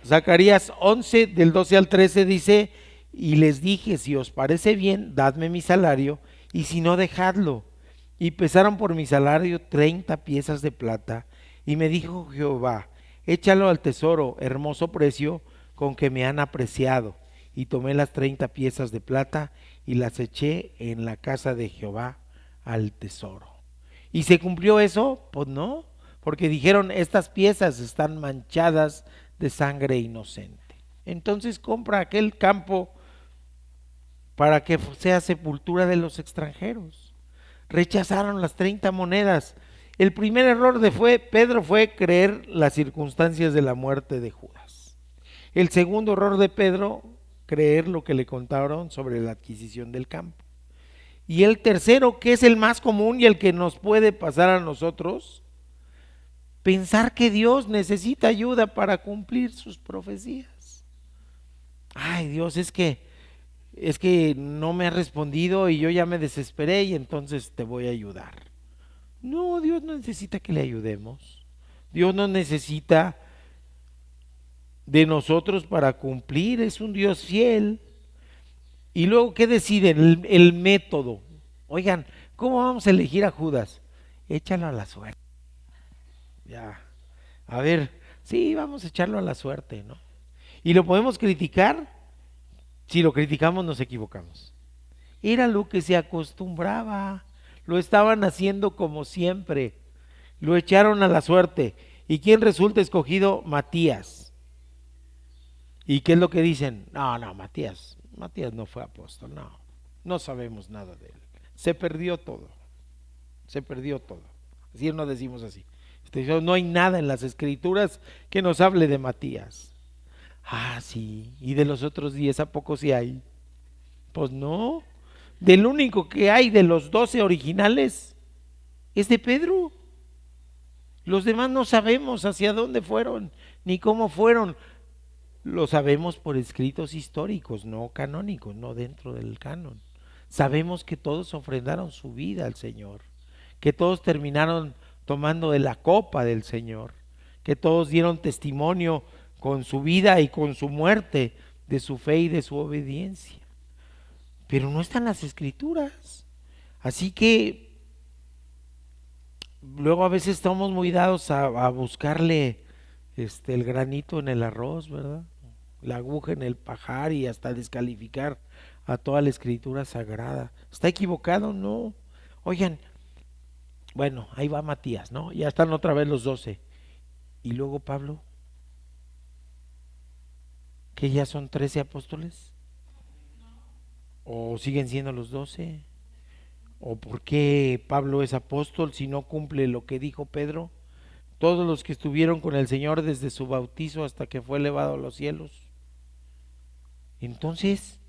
Zacarías 11, del 12 al 13 dice: y les dije, si os parece bien, dadme mi salario, y si no, dejadlo. Y pesaron por mi salario 30 piezas de plata. Y me dijo Jehová: échalo al tesoro, hermoso precio con que me han apreciado. Y tomé las 30 piezas de plata y las eché en la casa de Jehová al tesoro. ¿Y se cumplió eso? Pues no, porque dijeron: estas piezas están manchadas de sangre inocente. Entonces compra aquel campo para que sea sepultura de los extranjeros. Rechazaron las 30 monedas. El primer error de Pedro fue creer las circunstancias de la muerte de Judas. El segundo error de Pedro, creer lo que le contaron sobre la adquisición del campo. Y el tercero, que es el más común y el que nos puede pasar a nosotros, pensar que Dios necesita ayuda para cumplir sus profecías. Ay, Dios, es que no me ha respondido y yo ya me desesperé y entonces te voy a ayudar. No, Dios no necesita que le ayudemos. Dios no necesita de nosotros para cumplir, es un Dios fiel. Y luego, ¿qué deciden? El método. Oigan, ¿cómo vamos a elegir a Judas? Échalo a la suerte. Ya, a ver, sí, vamos a echarlo a la suerte, ¿no? Y lo podemos criticar, Si lo criticamos, nos equivocamos. Era lo que se acostumbraba, lo estaban haciendo como siempre, lo echaron a la suerte. ¿Y quién resulta escogido? Matías. ¿Y qué es lo que dicen? No, Matías no fue apóstol, no sabemos nada de él. Se perdió todo. Así no decimos así. No hay nada en las escrituras que nos hable de Matías. Ah, sí, ¿y de los otros 10 a poco sí hay? Pues no, del único que hay de los 12 originales es de Pedro. Los demás no sabemos hacia dónde fueron, ni cómo fueron. Lo sabemos por escritos históricos, no canónicos, no dentro del canon. Sabemos que todos ofrendaron su vida al Señor, que todos terminaron tomando de la copa del Señor, que todos dieron testimonio con su vida y con su muerte de su fe y de su obediencia. Pero no están las escrituras. Así que luego a veces estamos muy dados a buscarle el granito en el arroz, ¿verdad? La aguja en el pajar y hasta descalificar a toda la escritura sagrada. ¿Está equivocado? No. Oigan, bueno, ahí va Matías, ¿no? Ya están otra vez los 12. Y luego Pablo, ¿que ya son 13 apóstoles? ¿O siguen siendo los 12? ¿O por qué Pablo es apóstol si no cumple lo que dijo Pedro? Todos los que estuvieron con el Señor desde su bautizo hasta que fue elevado a los cielos. Entonces,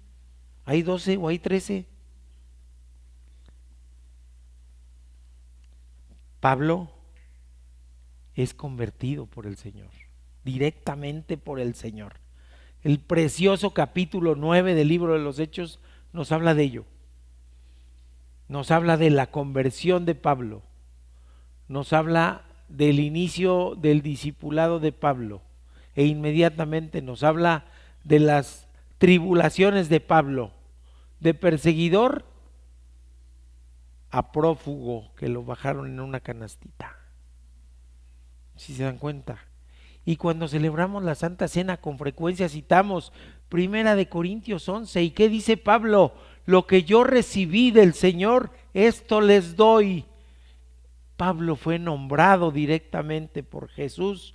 ¿hay 12 o hay 13? Pablo es convertido por el Señor, directamente por el Señor. El precioso capítulo 9 del libro de los Hechos nos habla de ello. Nos habla de la conversión de Pablo. Nos habla del inicio del discipulado de Pablo. E inmediatamente nos habla de las tribulaciones de Pablo, de perseguidor a prófugo que lo bajaron en una canastita. Si se dan cuenta. Y cuando celebramos la Santa Cena con frecuencia citamos 1 Corintios 11. ¿Y qué dice Pablo? Lo que yo recibí del Señor, esto les doy. Pablo fue nombrado directamente por Jesús,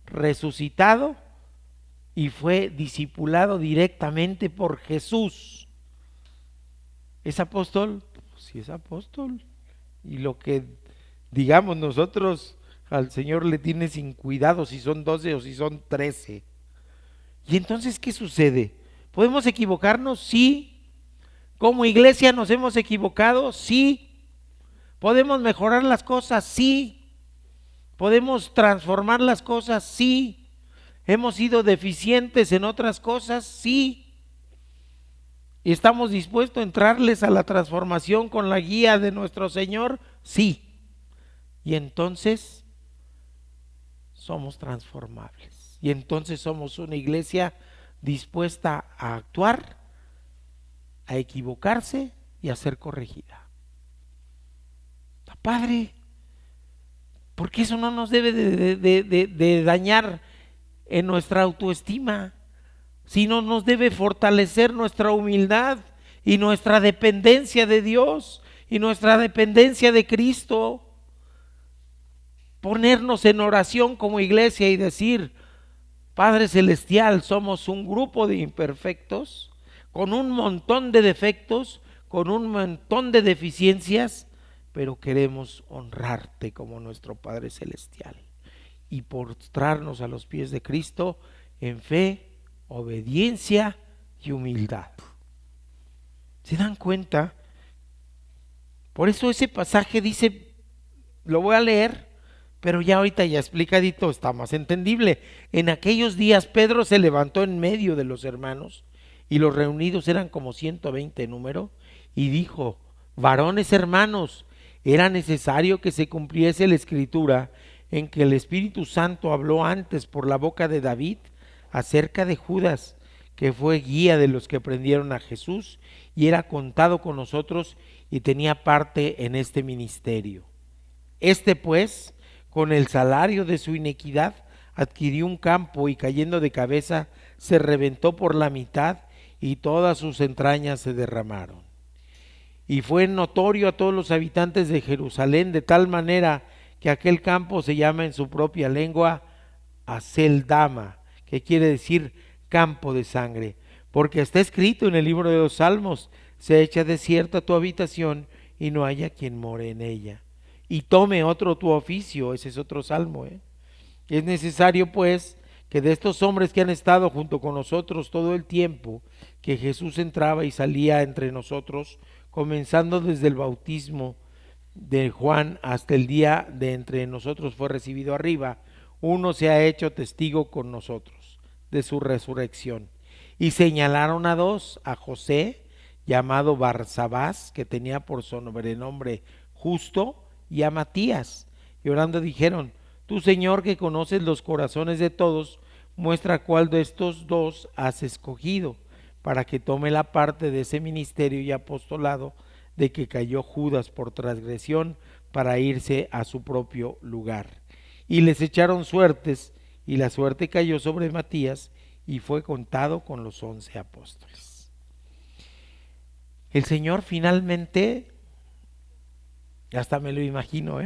resucitado, y fue discipulado directamente por Jesús. ¿Es apóstol? Sí, es apóstol. Y lo que digamos nosotros al Señor le tiene sin cuidado si son 12 o si son 13. Y entonces, ¿qué sucede? ¿Podemos equivocarnos? Sí. ¿Como iglesia nos hemos equivocado? Sí. ¿Podemos mejorar las cosas? Sí. ¿Podemos transformar las cosas? Sí. ¿Hemos sido deficientes en otras cosas? Sí. ¿Y estamos dispuestos a entrarles a la transformación con la guía de nuestro Señor? Sí. Y entonces somos transformables. Y entonces somos una iglesia dispuesta a actuar, a equivocarse y a ser corregida. Está padre. Porque eso no nos debe de dañar en nuestra autoestima, sino nos debe fortalecer nuestra humildad y nuestra dependencia de Dios y nuestra dependencia de Cristo. Ponernos en oración como iglesia y decir: Padre Celestial, somos un grupo de imperfectos, con un montón de defectos, con un montón de deficiencias, pero queremos honrarte como nuestro Padre Celestial y postrarnos a los pies de Cristo en fe, obediencia y humildad. ¿Se dan cuenta? Por eso ese pasaje dice, lo voy a leer, pero ya ahorita ya explicadito, está más entendible. En aquellos días Pedro se levantó en medio de los hermanos, y los reunidos eran como 120 en número, y dijo: varones hermanos, era necesario que se cumpliese la escritura en que el Espíritu Santo habló antes por la boca de David acerca de Judas, que fue guía de los que prendieron a Jesús y era contado con nosotros y tenía parte en este ministerio. Este pues, con el salario de su iniquidad, adquirió un campo y cayendo de cabeza se reventó por la mitad y todas sus entrañas se derramaron. Y fue notorio a todos los habitantes de Jerusalén, de tal manera que aquel campo se llama en su propia lengua Aceldama, que quiere decir campo de sangre, porque está escrito en el libro de los Salmos: se echa desierta tu habitación y no haya quien more en ella. Y tome otro tu oficio, ese es otro salmo. Es necesario pues que de estos hombres que han estado junto con nosotros todo el tiempo que Jesús entraba y salía entre nosotros, comenzando desde el bautismo de Juan hasta el día de entre nosotros fue recibido arriba, uno se ha hecho testigo con nosotros de su resurrección. Y señalaron a dos: a José, llamado Barsabás, que tenía por sobrenombre Justo, y a Matías. Y orando dijeron: tú, Señor, que conoces los corazones de todos, muestra cuál de estos dos has escogido para que tome la parte de ese ministerio y apostolado de que cayó Judas por transgresión, para irse a su propio lugar. Y les echaron suertes, y la suerte cayó sobre Matías, y fue contado con los 11 apóstoles. El Señor finalmente, hasta me lo imagino,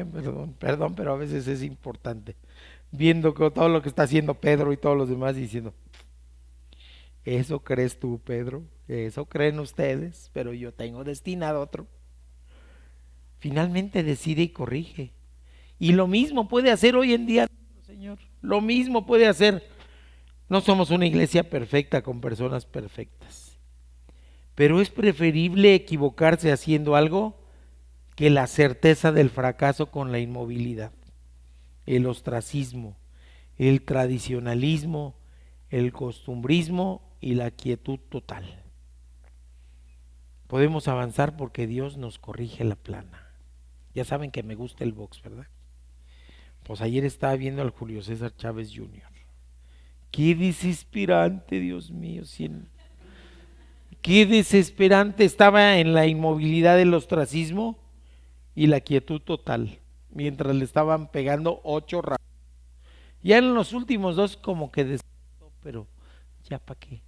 perdón, pero a veces es importante, viendo que todo lo que está haciendo Pedro y todos los demás, diciendo: ¿eso crees tú, Pedro? ¿Eso creen ustedes? Pero yo tengo destinado otro. Finalmente decide y corrige. Y lo mismo puede hacer hoy en día, Señor. Lo mismo puede hacer. No somos una iglesia perfecta con personas perfectas. Pero es preferible equivocarse haciendo algo que la certeza del fracaso con la inmovilidad, el ostracismo, el tradicionalismo, el costumbrismo y la quietud total. Podemos avanzar porque Dios nos corrige la plana. Ya saben que me gusta el box, ¿verdad? Pues ayer estaba viendo al Julio César Chávez Jr. Qué desesperante, Dios mío. Qué desesperante. Estaba en la inmovilidad del ostracismo y la quietud total, mientras le estaban pegando 8 rayos. Ya en los últimos 2 como que despertó, pero ya para qué.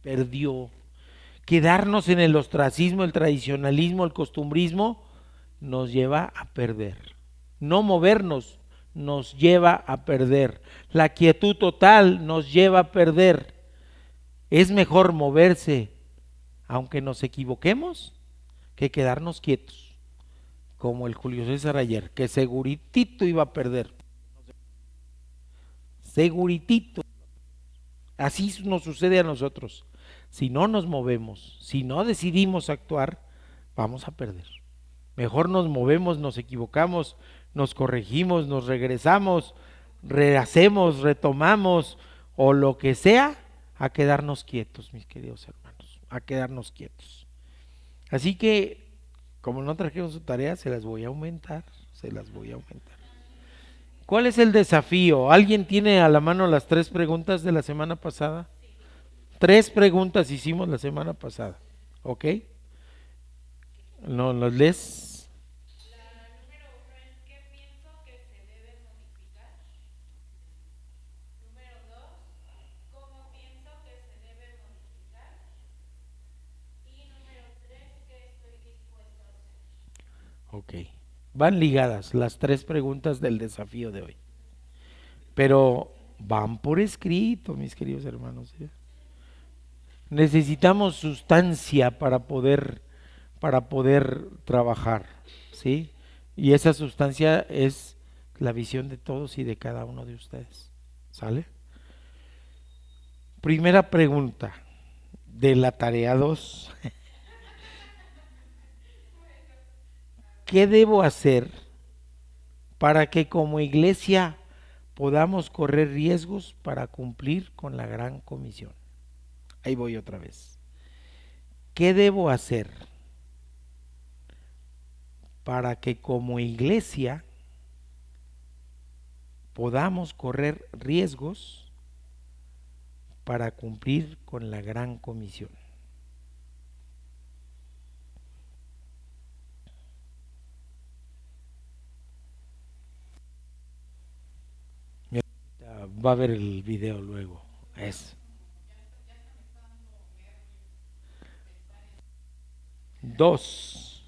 Perdió. Quedarnos en el ostracismo, el tradicionalismo, el costumbrismo nos lleva a perder. No movernos nos lleva a perder. La quietud total nos lleva a perder. Es mejor moverse, aunque nos equivoquemos, que quedarnos quietos, como el Julio César ayer, que seguritito iba a perder. Seguritito. Así nos sucede a nosotros. Si no nos movemos, si no decidimos actuar, vamos a perder. Mejor nos movemos, nos equivocamos, nos corregimos, nos regresamos, rehacemos, retomamos o lo que sea, a quedarnos quietos, mis queridos hermanos, a quedarnos quietos. Así que, como no trajeron su tarea, se las voy a aumentar. ¿Cuál es el desafío? ¿Alguien tiene a la mano las 3 preguntas de la semana pasada? 3 preguntas hicimos la semana pasada, ¿ok? ¿No los lees? La número 1 es: ¿qué pienso que se debe modificar? Número 2: ¿cómo pienso que se debe modificar? Y número 3: ¿qué estoy dispuesto a hacer? Ok, van ligadas las 3 preguntas del desafío de hoy, pero van por escrito, mis queridos hermanos. Necesitamos sustancia para poder trabajar, ¿sí? Y esa sustancia es la visión de todos y de cada uno de ustedes, ¿sale? Primera pregunta de la tarea 2. ¿Qué debo hacer para que como iglesia podamos correr riesgos para cumplir con la gran comisión? Ahí voy otra vez. ¿Qué debo hacer para que como iglesia podamos correr riesgos para cumplir con la gran comisión? Va a ver el video luego. Eso. 2.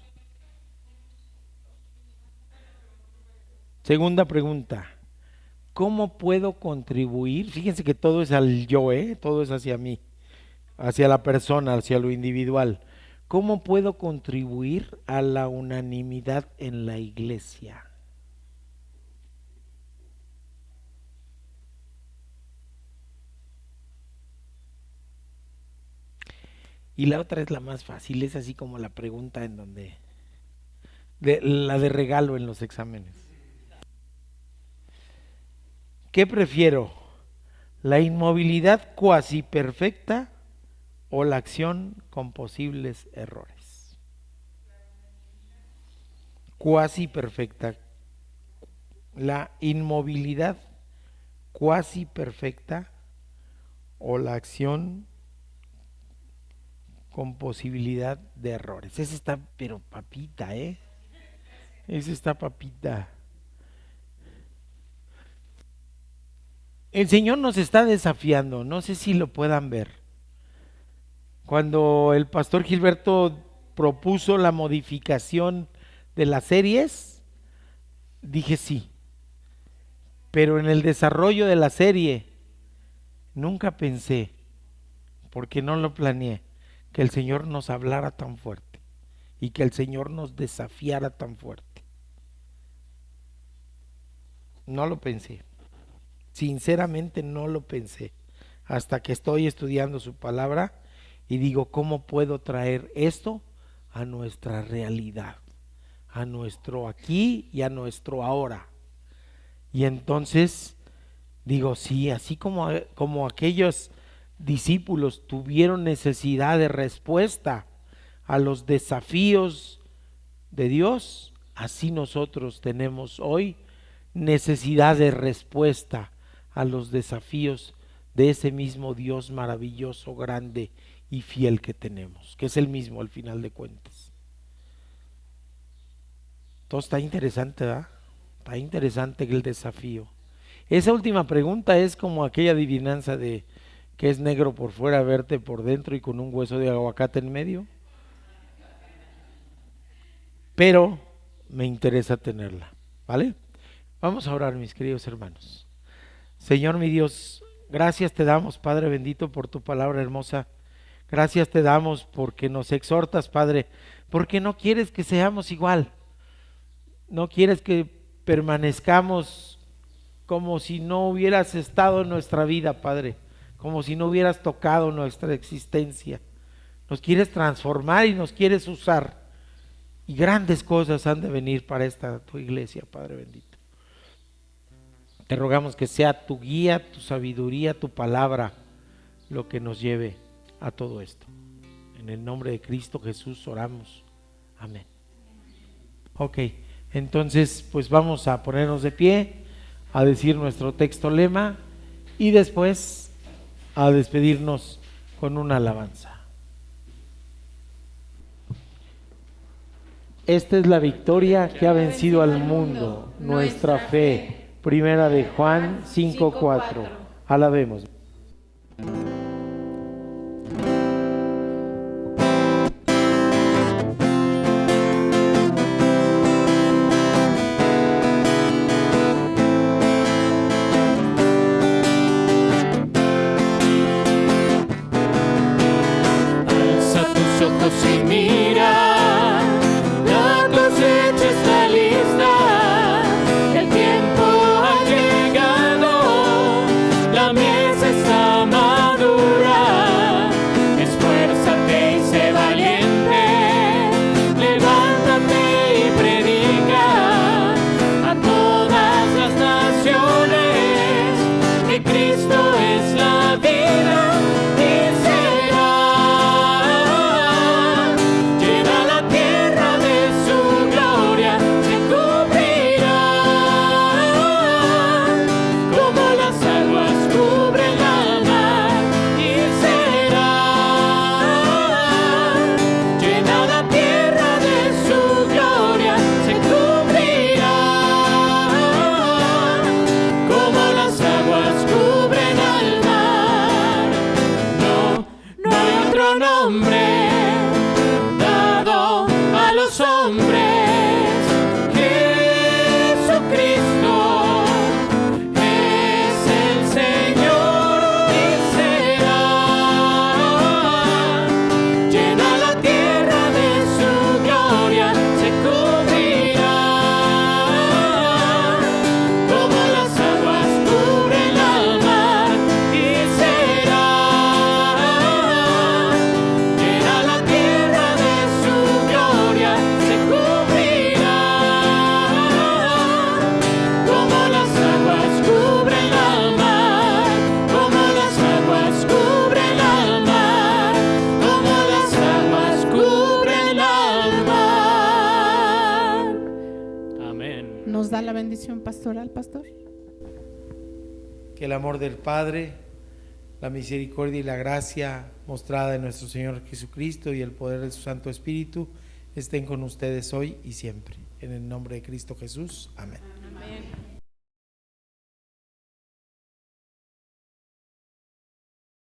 Segunda pregunta. ¿Cómo puedo contribuir? Fíjense que todo es al yo, todo es hacia mí, hacia la persona, hacia lo individual. ¿Cómo puedo contribuir a la unanimidad en la iglesia? Y la otra es la más fácil, es así como la pregunta en donde, la de regalo en los exámenes. ¿Qué prefiero? ¿La inmovilidad cuasi perfecta o la acción con posibles errores? Cuasi perfecta. ¿La inmovilidad cuasi perfecta o la acción con posibilidad de errores? Esa está, pero papita, esa está papita. El Señor nos está desafiando, no sé si lo puedan ver. Cuando el pastor Gilberto propuso la modificación de las series, dije sí. Pero en el desarrollo de la serie, nunca pensé, porque no lo planeé, que el Señor nos hablara tan fuerte y que el Señor nos desafiara tan fuerte. No lo pensé. Sinceramente no lo pensé, hasta que estoy estudiando su palabra y digo, ¿cómo puedo traer esto a nuestra realidad, a nuestro aquí y a nuestro ahora? Y entonces digo, sí, así como aquellos discípulos tuvieron necesidad de respuesta a los desafíos de Dios, así nosotros tenemos hoy necesidad de respuesta a los desafíos de ese mismo Dios maravilloso, grande y fiel que tenemos, que es el mismo al final de cuentas. Todo está interesante, ¿verdad? Está interesante el desafío. Esa última pregunta es como aquella adivinanza de que es negro por fuera, verde por dentro y con un hueso de aguacate en medio. Pero me interesa tenerla, ¿vale? Vamos a orar, mis queridos hermanos. Señor mi Dios, gracias te damos, Padre bendito, por tu palabra hermosa. Gracias te damos porque nos exhortas, Padre, porque no quieres que seamos igual. No quieres que permanezcamos como si no hubieras estado en nuestra vida, Padre, como si no hubieras tocado nuestra existencia. Nos quieres transformar y nos quieres usar. Y grandes cosas han de venir para esta tu iglesia, Padre bendito. Te rogamos que sea tu guía, tu sabiduría, tu palabra lo que nos lleve a todo esto. En el nombre de Cristo Jesús oramos. Amén. Ok, entonces pues vamos a ponernos de pie, a decir nuestro texto lema y después a despedirnos con una alabanza. Esta es la victoria que ha vencido al mundo, nuestra fe. Primera de Juan 5:4. Alabemos. Alza tus ojos y mira, la cosecha está lista, el tiempo ha llegado, la mies ¿Nos da la bendición pastoral, pastor? Que el amor del Padre, la misericordia y la gracia mostrada en nuestro Señor Jesucristo y el poder de su Santo Espíritu estén con ustedes hoy y siempre. En el nombre de Cristo Jesús. Amén. Amén.